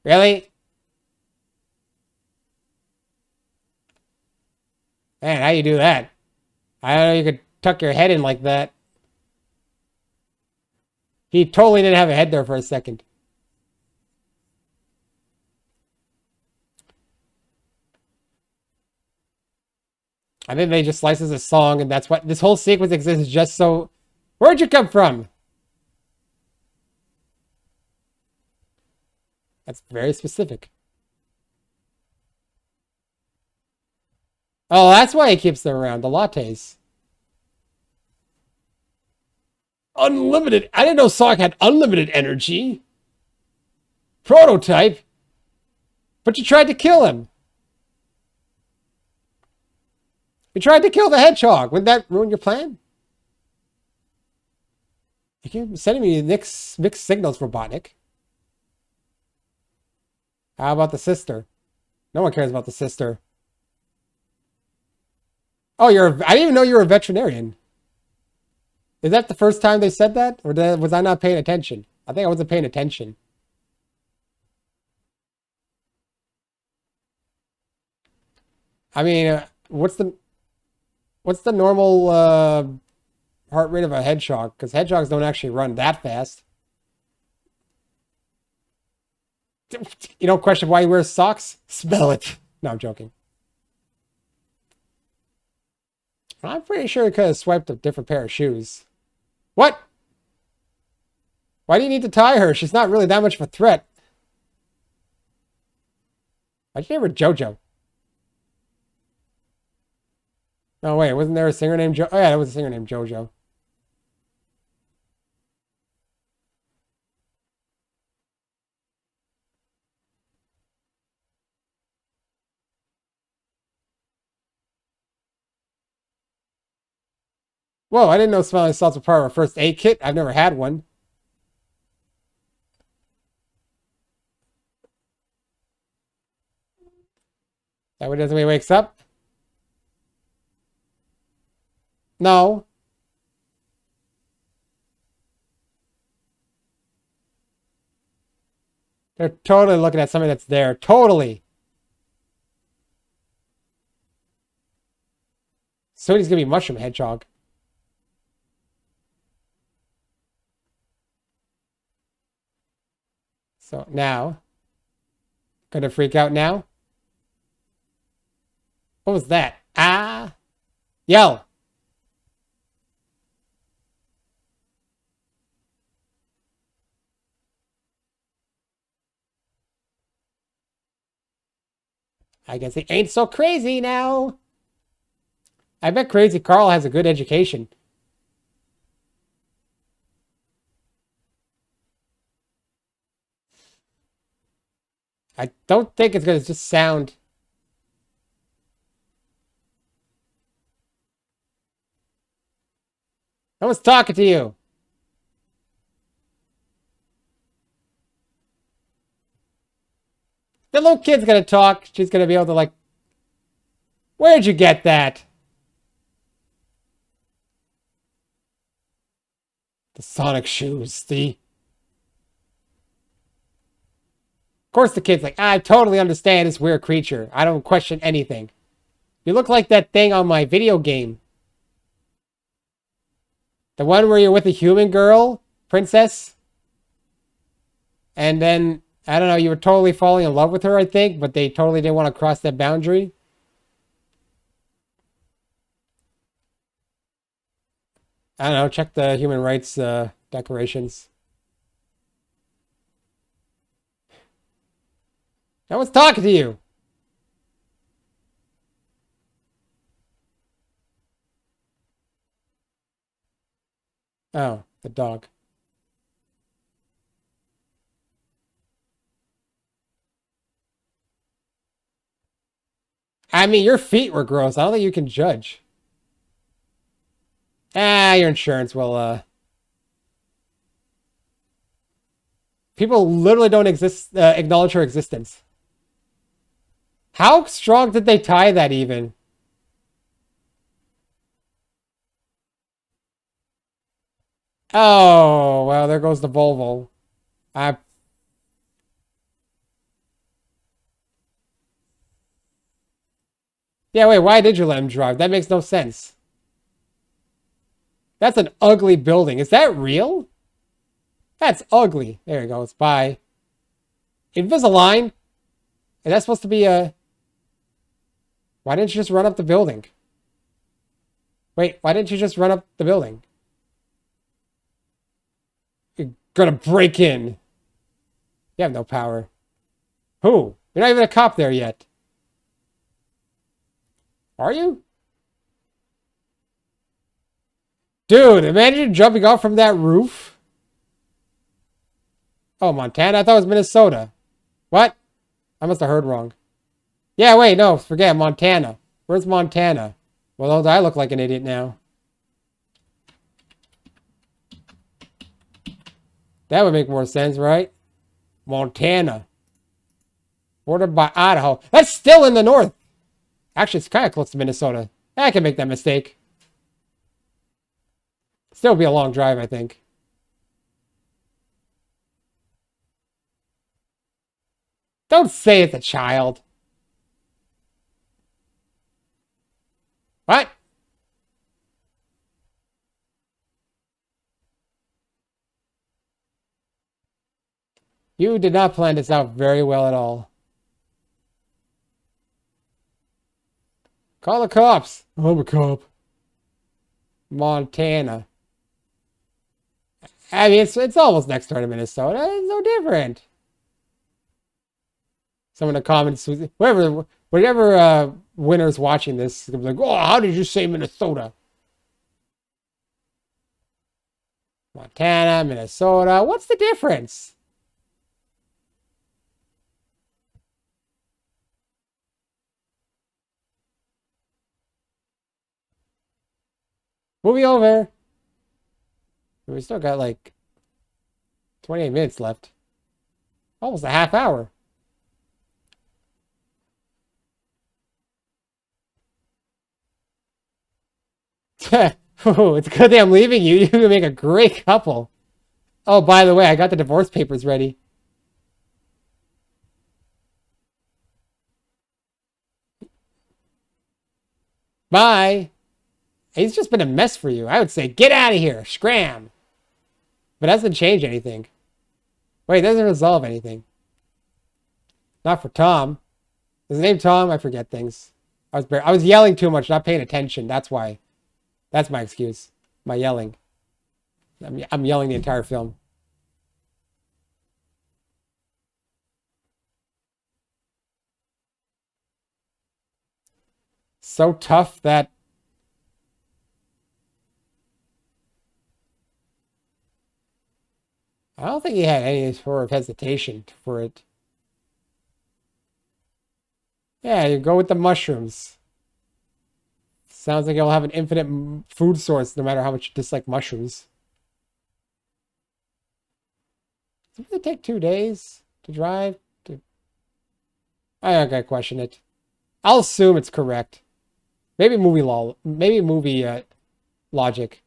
Really? Man, how you do that? I don't know you could tuck your head in like that. He totally didn't have a head there for a second. I think they just slices a song, and that's what this whole sequence exists just so. Where'd you come from? That's very specific. Oh, that's why he keeps them around. The lattes. Unlimited. I didn't know Sonic had unlimited energy. Prototype. But you tried to kill him. You tried to kill the hedgehog. Wouldn't that ruin your plan? You keep sending me mixed signals, Robotnik. How about the sister? No one cares about the sister. Oh, I didn't even know you were a veterinarian. Is that the first time they said that? Or was I not paying attention? I think I wasn't paying attention. I mean, what's the normal heart rate of a hedgehog? Because hedgehogs don't actually run that fast. You don't question why he wears socks? Smell it. No, I'm joking. I'm pretty sure he could have swiped a different pair of shoes. What? Why do you need to tie her? She's not really that much of a threat. Why'd you name her JoJo? No, wait, wasn't there a singer named Jo? Oh, yeah, there was a singer named JoJo. Whoa, I didn't know smelling salts were part of our first aid kit. I've never had one. That way doesn't mean he wakes up? No. They're totally looking at something that's there. Totally. Soon he's gonna be Mushroom Hedgehog. So now. Gonna freak out now? What was that? Ah! Yell! I guess he ain't so crazy now. I bet Crazy Carl has a good education. I don't think it's gonna just sound. I was talking to you. The little kid's gonna talk. She's gonna be able to like, where'd you get that? The Sonic shoes, the Of course the kid's like, I totally understand this weird creature. I don't question anything. You look like that thing on my video game. The one where you're with a human girl, princess. And then, I don't know, you were totally falling in love with her, I think, but they totally didn't want to cross that boundary. I don't know, check the human rights declarations. No one's talking to you. Oh, the dog. I mean, your feet were gross. I don't think you can judge. Ah, your insurance will, People literally don't exist, acknowledge her existence. How strong did they tie that even? Oh, well, there goes the Volvo. I Yeah, wait, why did you let him drive? That makes no sense. That's an ugly building. Is that real? That's ugly. There it goes. Bye. Invisalign? Is that supposed to be a... Why didn't you just run up the building? Wait, why didn't you just run up the building? You're gonna break in. You have no power. Who? You're not even a cop there yet. Are you? Dude, imagine jumping off from that roof. Oh, Montana? I thought it was Minnesota. What? I must have heard wrong. Yeah, wait, no, forget Montana. Where's Montana? Well, don't I look like an idiot now? That would make more sense, right? Montana. Bordered by Idaho. That's still in the north. Actually, it's kind of close to Minnesota. I can make that mistake. Still be a long drive, I think. Don't say it's a child. What? You did not plan this out very well at all. Call the cops. I'm a cop. Montana. I mean, it's almost next door to Minnesota. It's no different. Some of the comments, whatever winner's watching this, is gonna be like, oh, how did you say Minnesota? Montana, Minnesota. What's the difference? Movie over. We still got like 28 minutes left. Almost a half hour. Oh, it's good that I'm leaving you. You make a great couple. Oh, by the way, I got the divorce papers ready. Bye. He's just been a mess for you. I would say, get out of here. Scram. But it doesn't change anything. Wait, it doesn't resolve anything. Not for Tom. Is his name Tom? I forget things. I was yelling too much, not paying attention. That's why. That's my excuse. My yelling. I'm yelling the entire film. So tough that I don't think he had any sort of hesitation for it. Yeah, you go with the mushrooms. Sounds like you'll have an infinite food source no matter how much you dislike mushrooms. Does it take 2 days to drive? I gotta question it. I'll assume it's correct. Maybe movie law. Maybe movie logic.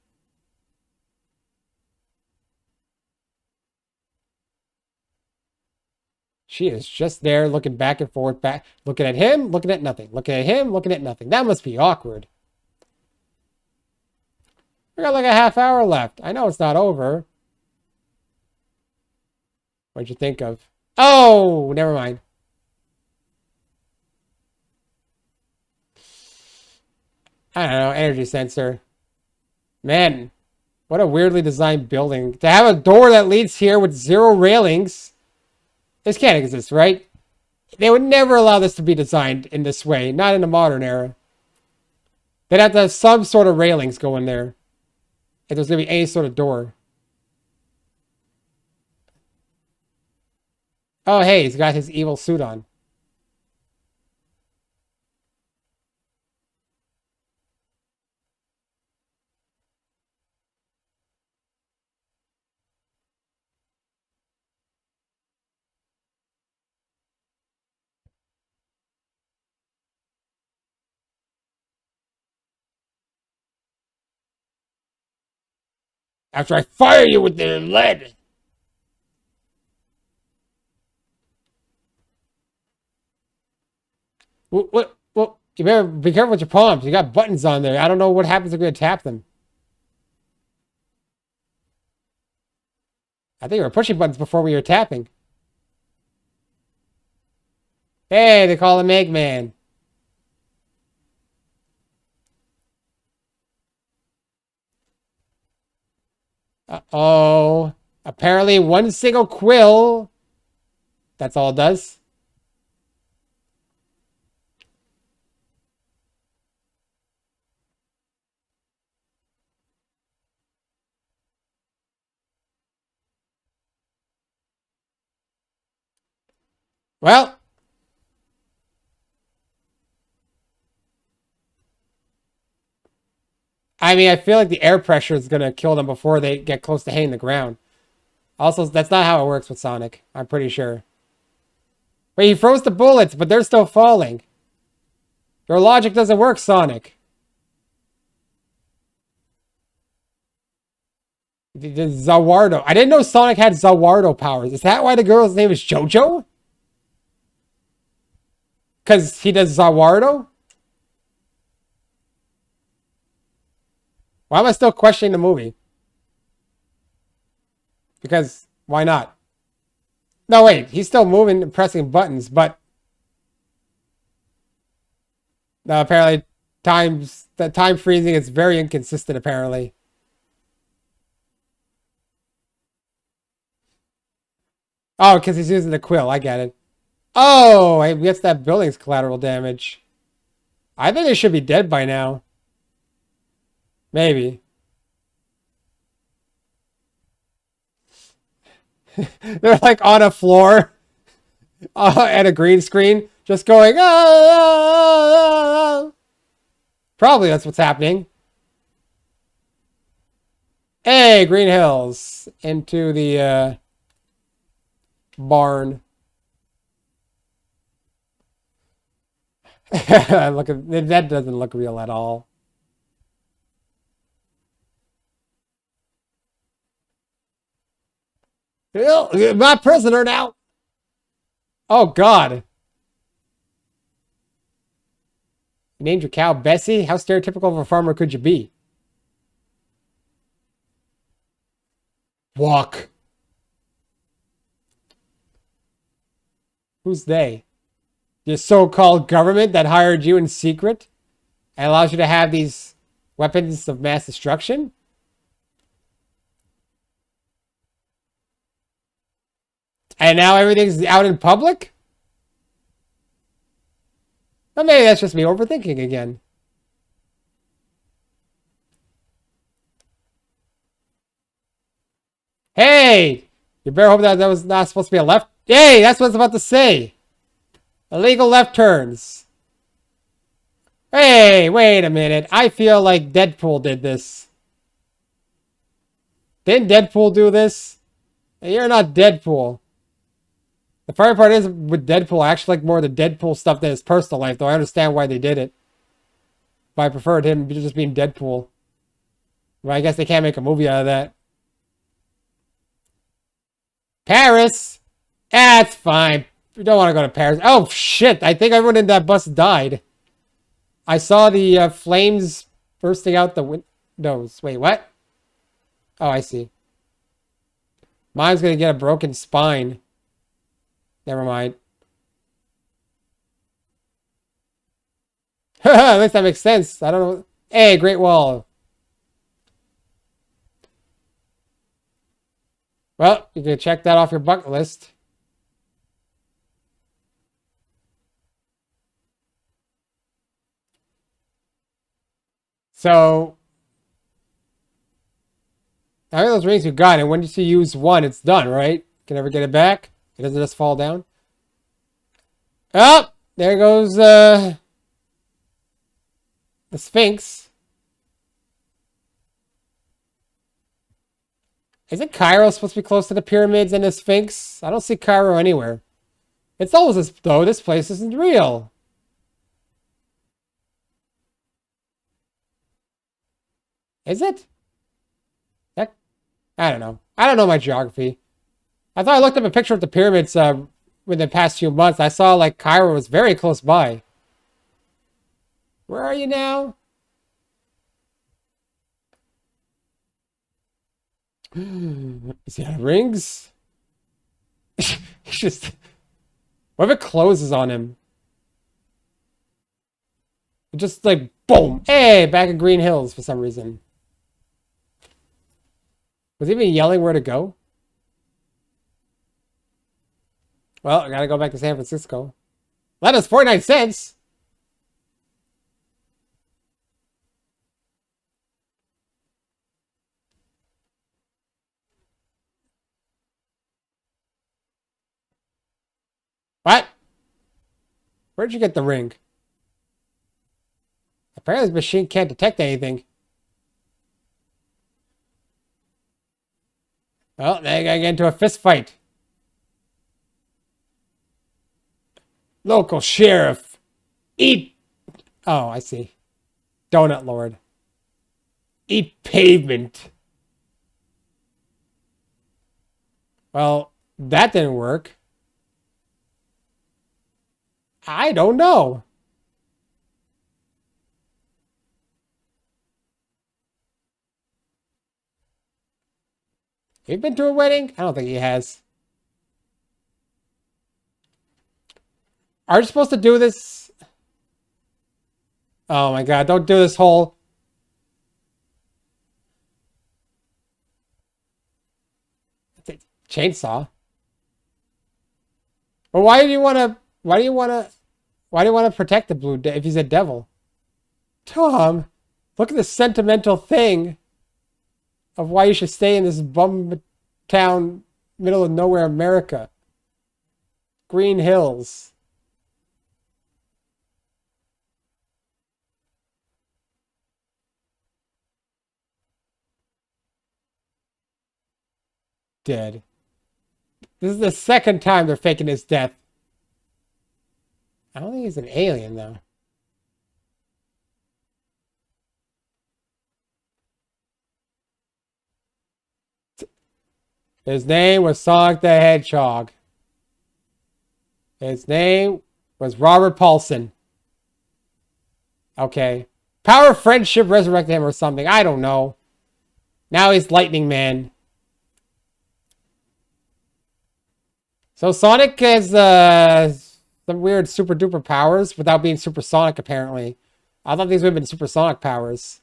She is just there looking back and forth, back looking at him, looking at nothing, looking at him, looking at nothing. That must be awkward. We got like a half hour left. I know it's not over. What'd you think of? Oh, never mind. I don't know, energy sensor. Man, what a weirdly designed building. To have a door that leads here with 0 railings. This can't exist, right? They would never allow this to be designed in this way. Not in the modern era. They'd have to have some sort of railings going there. If there's going to be any sort of door. Oh, hey, he's got his evil suit on. After I fire you with the lead. What? You better be careful with your palms. You got buttons on there. I don't know what happens if you're going to tap them. I think we were pushing buttons before we were tapping. Hey, they call him Eggman. Uh-oh. Apparently one single quill. That's all it does. Well. I mean, I feel like the air pressure is going to kill them before they get close to hitting the ground. Also, that's not how it works with Sonic. I'm pretty sure. Wait, he froze the bullets, but they're still falling. Your logic doesn't work, Sonic. The Zawardo. I didn't know Sonic had Zawardo powers. Is that why the girl's name is JoJo? Because he does Zawardo? Why am I still questioning the movie? Because why not? No, wait. He's still moving and pressing buttons, but no, apparently the time freezing is very inconsistent, apparently. Oh, because he's using the quill. I get it. Oh, I guess that building's collateral damage. I think they should be dead by now. Maybe. They're like on a floor at a green screen, just going, ah! Probably that's what's happening. Hey, Green Hills into the barn. Look at that, doesn't look real at all. My prisoner now. Oh God. You named your cow Bessie? How stereotypical of a farmer could you be? Walk. Who's they? The so-called government that hired you in secret and allows you to have these weapons of mass destruction? And now everything's out in public? But maybe that's just me overthinking again. Hey! You better hope that was not supposed to be a left. Hey, that's what I was about to say. Illegal left turns. Hey, wait a minute. I feel like Deadpool did this. Didn't Deadpool do this? You're not Deadpool. The funny part is, with Deadpool, I actually like more of the Deadpool stuff than his personal life, though I understand why they did it. But I preferred him just being Deadpool. But I guess they can't make a movie out of that. Paris! That's fine. We don't want to go to Paris. Oh, shit. I think everyone in that bus died. I saw the flames bursting out the windows. Wait, what? Oh, I see. Mine's going to get a broken spine. Never mind. At least that makes sense. I don't know. Hey, Great Wall. Well, you can check that off your bucket list. So, how many of those rings you got? And once you use one, it's done, right? Can never get it back? It doesn't just fall down. Oh, there goes the Sphinx. Isn't Cairo supposed to be close to the pyramids and the Sphinx? I don't see Cairo anywhere. It's almost as though this place isn't real. Is it? Heck, I don't know. I don't know my geography. I thought I looked up a picture of the pyramids within the past few months. I saw like Cairo was very close by. Where are you now? Is he out of rings? Just what if it closes on him? Just like boom. Hey, back at Green Hills for some reason. Was he even yelling where to go? Well, I gotta go back to San Francisco. Let us 49 cents. What? Where'd you get the ring? Apparently this machine can't detect anything. Well, they gotta get into a fist fight. Local sheriff. Eat. Oh, I see. Donut Lord. Eat pavement. Well, that didn't work. I don't know. Have you been to a wedding? I don't think he has. Are you supposed to do this? Oh my god, don't do this whole... Chainsaw. But why do you want to... Why do you want to protect the blue if he's a devil? Tom, look at the sentimental thing of why you should stay in this bum town, middle of nowhere America. Green Hills. Dead. This is the second time they're faking his death. I don't think he's an alien, though. His name was Sonic the Hedgehog. His name was Robert Paulson. Okay. Power of friendship resurrected him or something. I don't know. Now he's Lightning Man. So Sonic has some weird super duper powers without being supersonic, apparently. I thought these would have been supersonic powers.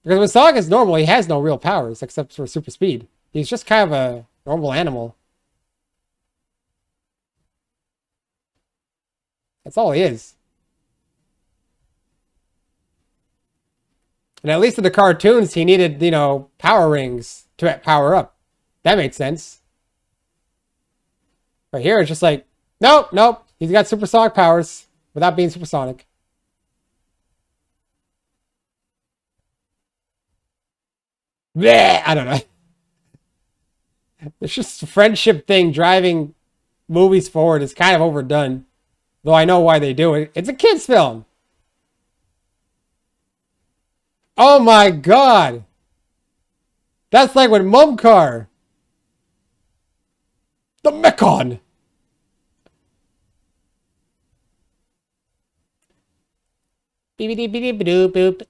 Because when Sonic is normal, he has no real powers except for super speed. He's just kind of a normal animal. That's all he is. And at least in the cartoons, he needed, you know, power rings to power up. That made sense. But here it's just like, nope, nope. He's got supersonic powers without being supersonic. Bleh, I don't know. It's just a friendship thing driving movies forward is kind of overdone. Though I know why they do it. It's a kid's film. Oh my god. That's like when Mumcar. The Mekon. Boop.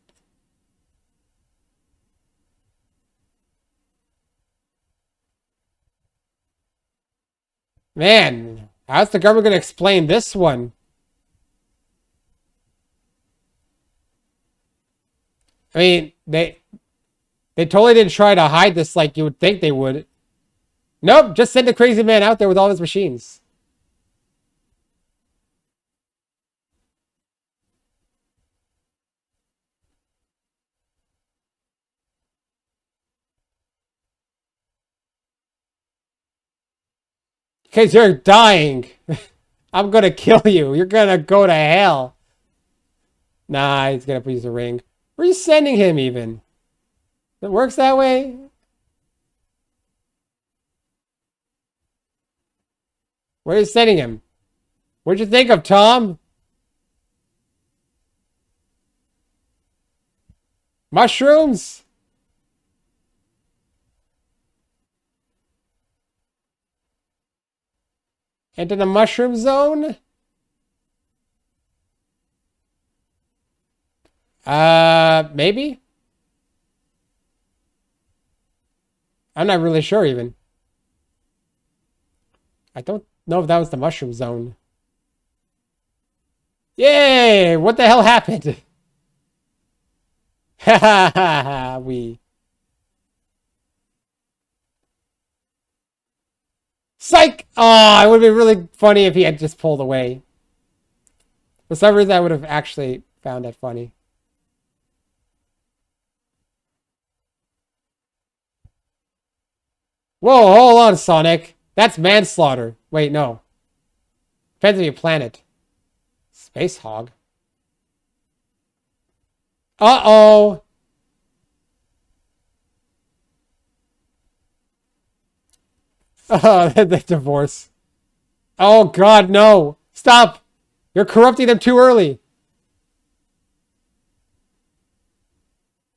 Man, how's the government going to explain this one? I mean, they totally didn't try to hide this like you would think they would. Nope, just send a crazy man out there with all his machines. Because you're dying. I'm going to kill you. You're going to go to hell. Nah, he's going to use a ring. Where are you sending him even? It works that way? Where are you sending him? What'd you think of, Tom? Mushrooms? Into the mushroom zone? Maybe? I'm not really sure even. I don't know if that was the mushroom zone. Yay! What the hell happened? Ha ha ha ha, we. Psych! Oh, it would be really funny if he had just pulled away. For some reason, I would have actually found that funny. Whoa, hold on, Sonic. That's manslaughter. Wait, no. Depends on your planet. Space hog. Uh-oh. The divorce. Oh, God, no. Stop. You're corrupting them too early.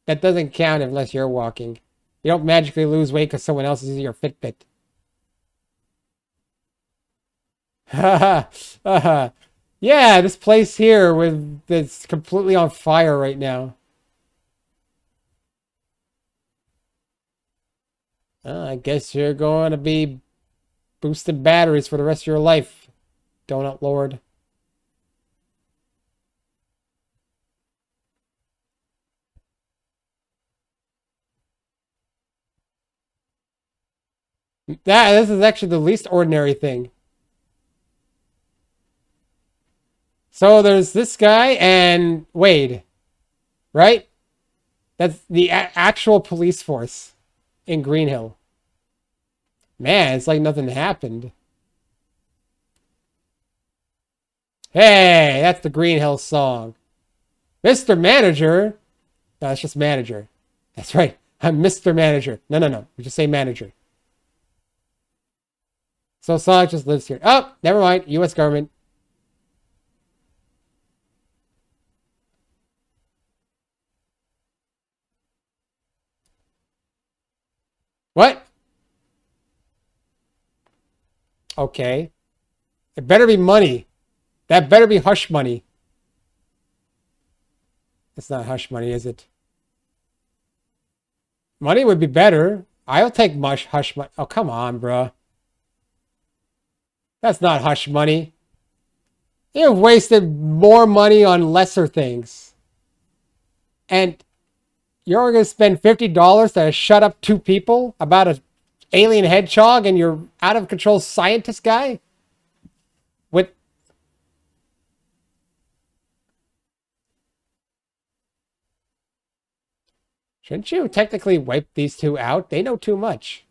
That doesn't count unless you're walking. You don't magically lose weight because someone else is using your Fitbit. Yeah, this place here with it's completely on fire right now. I guess you're going to be boosting batteries for the rest of your life, Donut Lord. This is actually the least ordinary thing. So there's this guy and Wade, right? That's the actual police force in Green Hill. Man, it's like nothing happened. Hey, that's the Green Hill song. Mr. Manager. No, it's just manager. That's right. I'm Mr. Manager. No. We just say manager. So Sonic just lives here. Oh, never mind. U.S. government. What? Okay. It better be money. That better be hush money. It's not hush money, is it? Money would be better. I'll take hush money. Oh, come on, bro. That's not hush money. You've wasted more money on lesser things. And you're going to spend $50 to shut up two people about an alien hedgehog and your out of control scientist guy? With Shouldn't you technically wipe these two out? They know too much.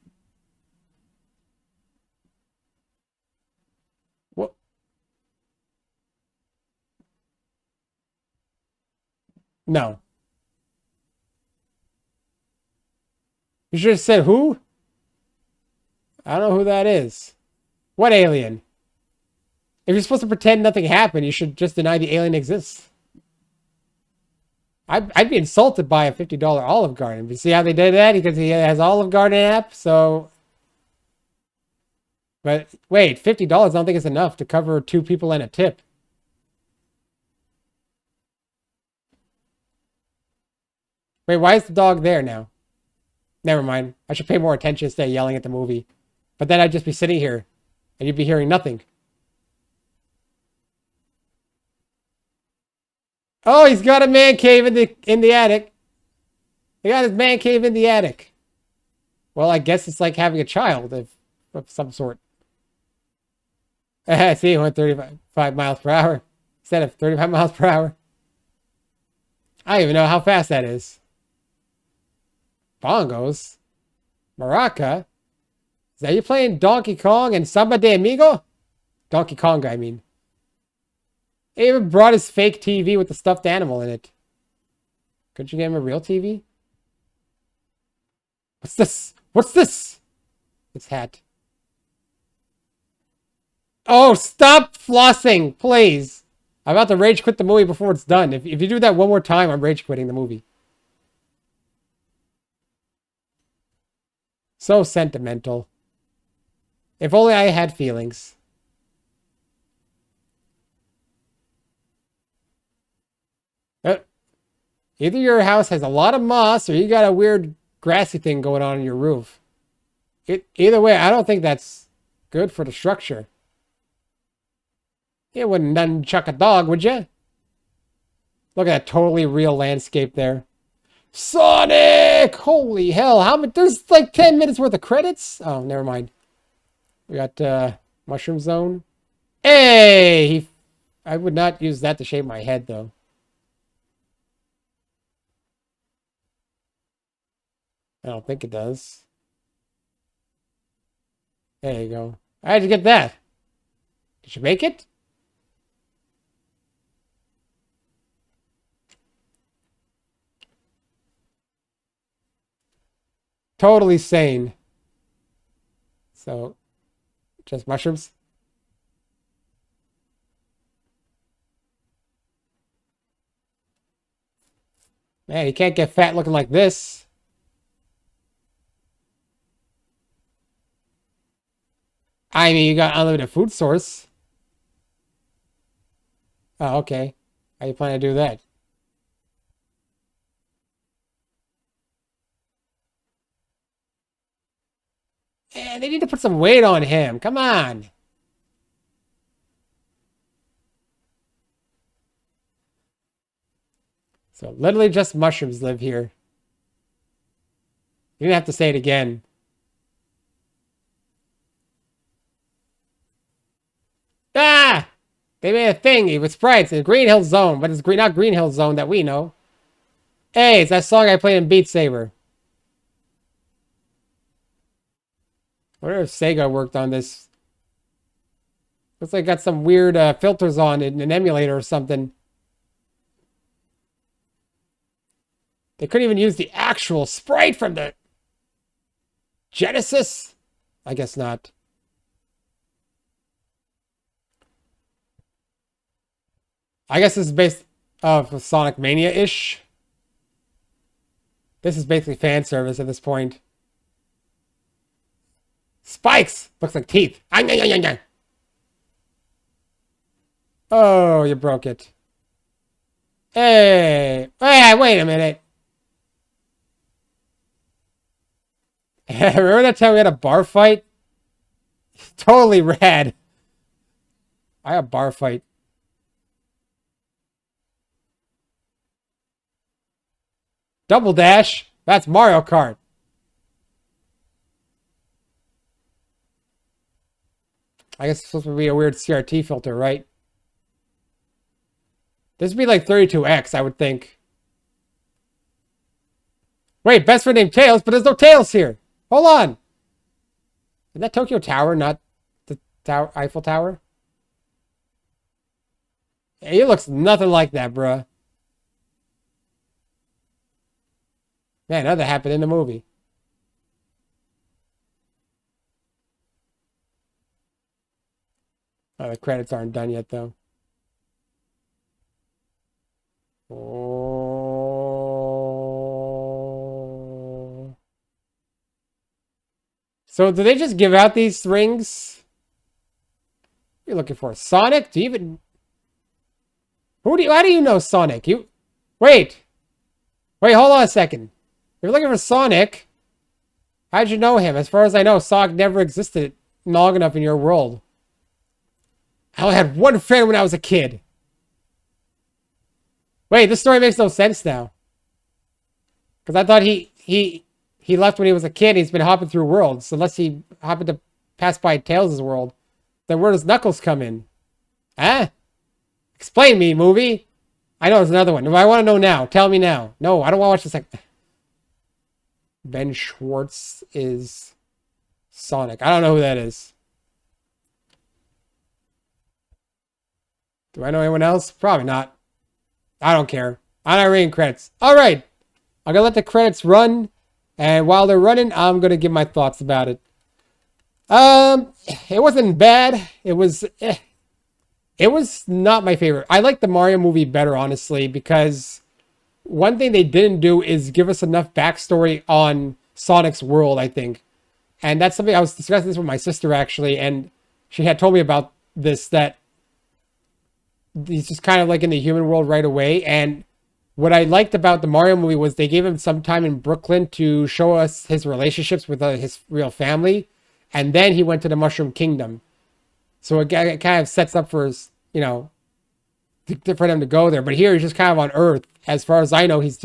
What? No. You should have said who? I don't know who that is. What alien? If you're supposed to pretend nothing happened, you should just deny the alien exists. I'd be insulted by a $50 Olive Garden. You see how they did that? Because he has Olive Garden app, so... But wait, $50 I don't think is enough to cover 2 people and a tip. Wait, why is the dog there now? Never mind. I should pay more attention instead of yelling at the movie. But then I'd just be sitting here, and you'd be hearing nothing. Oh, he's got a man cave in the attic. He got his man cave in the attic. Well, I guess it's like having a child of some sort. See, he went 35 miles per hour instead of 35 miles per hour. I don't even know how fast that is. Bongos? Maraca? Is that you playing Donkey Kong and Samba de Amigo? Donkey Kong, I mean. He even brought his fake TV with the stuffed animal in it. Couldn't you get him a real TV? What's this? What's this? This hat. Oh, stop flossing, please. I'm about to rage quit the movie before it's done. If you do that one more time, I'm rage quitting the movie. So sentimental. If only I had feelings. Either your house has a lot of moss or you got a weird grassy thing going on in your roof. Either way, I don't think that's good for the structure. You wouldn't nunchuck a dog, would you? Look at that totally real landscape there. Sonic! Holy hell, how much? There's like 10 minutes worth of credits? Oh, never mind. We got Mushroom Zone. Hey! I would not use that to shave my head, though. I don't think it does. There you go. How'd you get that? Did you make it? Totally sane. So, just mushrooms? Man, you can't get fat looking like this. I mean, you got unlimited food source. Oh, okay. How you plan to do that? Man, they need to put some weight on him. Come on. So literally just mushrooms live here. You didn't have to say it again. Ah! They made a thingy with sprites in Green Hill Zone, but it's not Green Hill Zone that we know. Hey, it's that song I played in Beat Saber. I wonder if Sega worked on this. Looks like it got some weird filters on it in an emulator or something. They couldn't even use the actual sprite from the Genesis? I guess not. I guess this is based off of Sonic Mania-ish. This is basically fan service at this point. Spikes! Looks like teeth. Oh, you broke it. Hey! Hey, wait a minute. Remember that time we had a bar fight? Totally rad. I had a bar fight. Double Dash? That's Mario Kart. I guess it's supposed to be a weird CRT filter, right? This would be like 32X, I would think. Wait, best friend named Tails, but there's no Tails here. Hold on. Is that Tokyo Tower, not the tower, Eiffel Tower? Hey, he looks nothing like that, bruh. Man, that happened in the movie. Oh, the credits aren't done yet, though. Oh. So, do they just give out these rings? What are you looking for? Sonic? Do you even... How do you know Sonic? Wait, hold on a second. If you're looking for Sonic, how'd you know him? As far as I know, Sonic never existed long enough in your world. I only had one friend when I was a kid. Wait, this story makes no sense now. Because I thought he left when he was a kid. He's been hopping through worlds. Unless he happened to pass by Tails' world. Then where does Knuckles come in? Huh? Explain me, movie. I know there's another one. If I want to know now, tell me now. No, I don't want to watch this. Ben Schwartz is Sonic. I don't know who that is. Do I know anyone else? Probably not. I don't care. I'm not reading credits. All right. I'm going to let the credits run. And while they're running, I'm going to give my thoughts about it. It wasn't bad. It was not my favorite. I like the Mario movie better, honestly, because one thing they didn't do is give us enough backstory on Sonic's world, I think. And that's something I was discussing this with my sister, actually, and she had told me about this, that he's just kind of like in the human world right away. And what I liked about the Mario movie was they gave him some time in Brooklyn to show us his relationships with his real family. And then he went to the Mushroom Kingdom. So it kind of sets up for his, for them to go there. But here he's just kind of on Earth. As far as I know, he's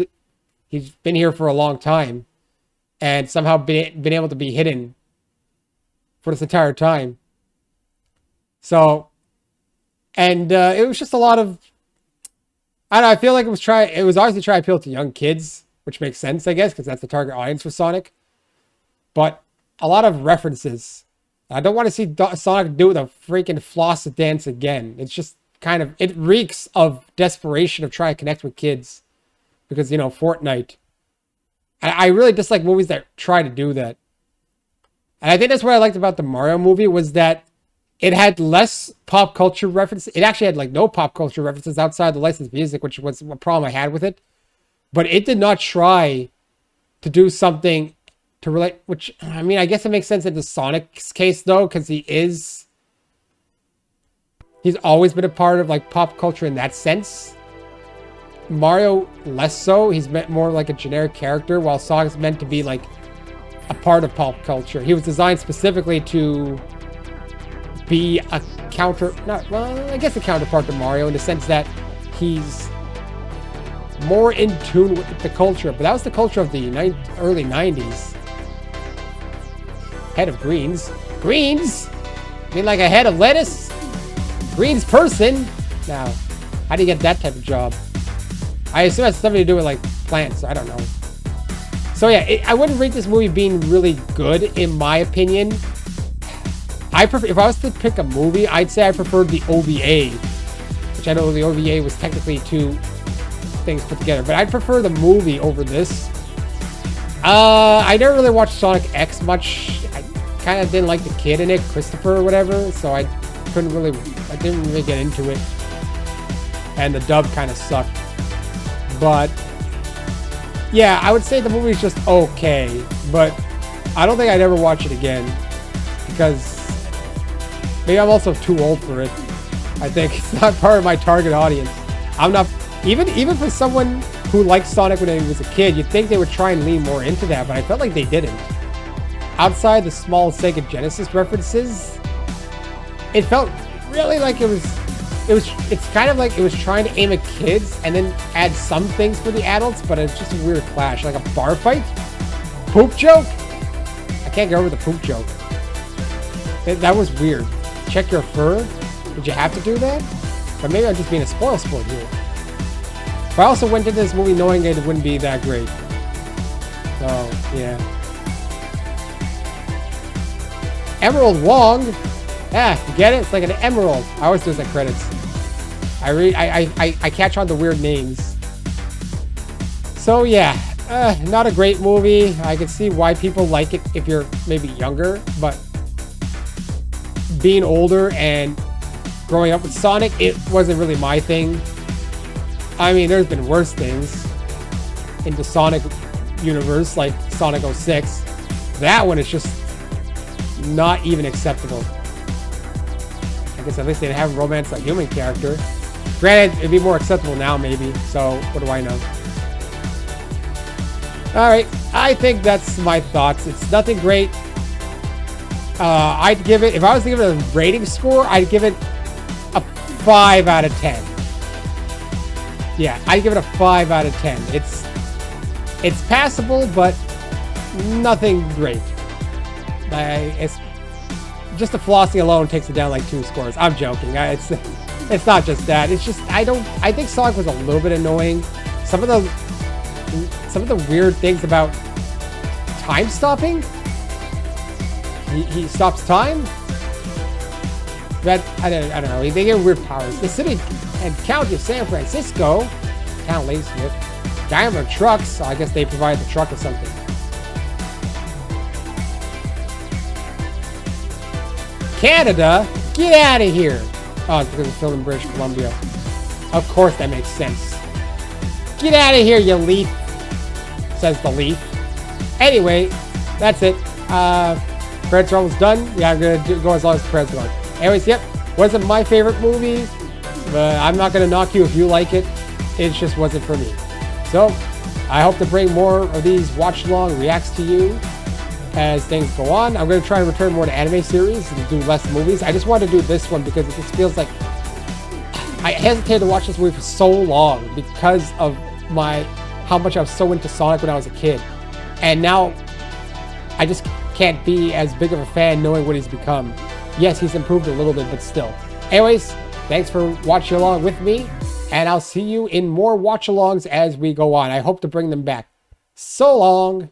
been here for a long time. And somehow been able to be hidden for this entire time. So, and it was just a lot of, I don't know, I feel like it was obviously trying to appeal to young kids, which makes sense, I guess, because that's the target audience for Sonic. But a lot of references. I don't want to see Sonic do the freaking floss dance again. It's just kind of, it reeks of desperation of trying to connect with kids. Because, Fortnite. I really dislike movies that try to do that. And I think that's what I liked about the Mario movie was that it had less pop culture references. It actually had no pop culture references outside the licensed music, which was a problem I had with it. But it did not try to do something to relate, which, I mean, I guess it makes sense in the Sonic's case, though, because he's always been a part of, pop culture in that sense. Mario, less so. He's meant more like a generic character, while Sonic's meant to be, a part of pop culture. He was designed specifically to be a I guess a counterpart to Mario in the sense that he's more in tune with the culture. But that was the culture of the early 90s. Head of greens. Greens? I mean, like a head of lettuce? Greens person? Now, how do you get that type of job? I assume it has something to do with plants. I don't know. So yeah, I wouldn't rate this movie being really good, in my opinion. If I was to pick a movie, I'd say I preferred the OVA, which I know the OVA was technically two things put together, but I'd prefer the movie over this. I never really watched Sonic X much. I kind of didn't like the kid in it, Christopher or whatever, so I didn't really get into it. And the dub kind of sucked. But yeah, I would say the movie's just okay, but I don't think I'd ever watch it again because maybe I'm also too old for it. I think it's not part of my target audience. I'm not, even for someone who liked Sonic when he was a kid, you'd think they would try and lean more into that, but I felt like they didn't. Outside the small Sega Genesis references, it felt really like it's kind of like it was trying to aim at kids and then add some things for the adults, but it's just a weird clash. Like a bar fight? Poop joke? I can't get over the poop joke. That was weird. Check your fur? Did you have to do that? But maybe I'm just being a spoil sport here. But I also went into this movie knowing it wouldn't be that great. So, yeah. Emerald Wong? Yeah, you get it? It's like an emerald. I always do this at credits. I catch on the weird names. So yeah, not a great movie. I can see why people like it if you're maybe younger, but being older and growing up with Sonic, it wasn't really my thing. I mean, there's been worse things in the Sonic universe, like Sonic 06. That one is just not even acceptable. I guess at least they didn't have romance like human character. Granted, it'd be more acceptable now, maybe. So, what do I know? Alright, I think that's my thoughts. It's nothing great. I'd give it, if I was to give it a rating score, I'd give it a 5 out of 10. Yeah, I'd give it a 5 out of 10. It's passable, but nothing great. It's just the flossing alone takes it down like 2 scores. I'm joking. It's not just that. It's just I think Sonic was a little bit annoying. Some of the weird things about time stopping. He stops time. That I don't know. They get weird powers. The city and county of San Francisco, town Ladysmith, Daimler trucks. So I guess they provide the truck or something. Canada, get out of here. Oh, it's because it's filmed in British Columbia. Of course that makes sense. Get out of here, you leaf, says the leaf. Anyway, that's it. Credits are almost done. Yeah, I'm going to go as long as the credits are on. Anyways, yep, wasn't my favorite movie, but I'm not going to knock you if you like it. It just wasn't for me. So, I hope to bring more of these watch-along reacts to you as things go on. I'm going to try and return more to anime series and do less movies. I just wanted to do this one because it just feels like I hesitated to watch this movie for so long because of how much I was so into Sonic when I was a kid. And now I just can't be as big of a fan knowing what he's become. Yes, he's improved a little bit, but still. Anyways, thanks for watching along with me, and I'll see you in more watch-alongs as we go on. I hope to bring them back. So long!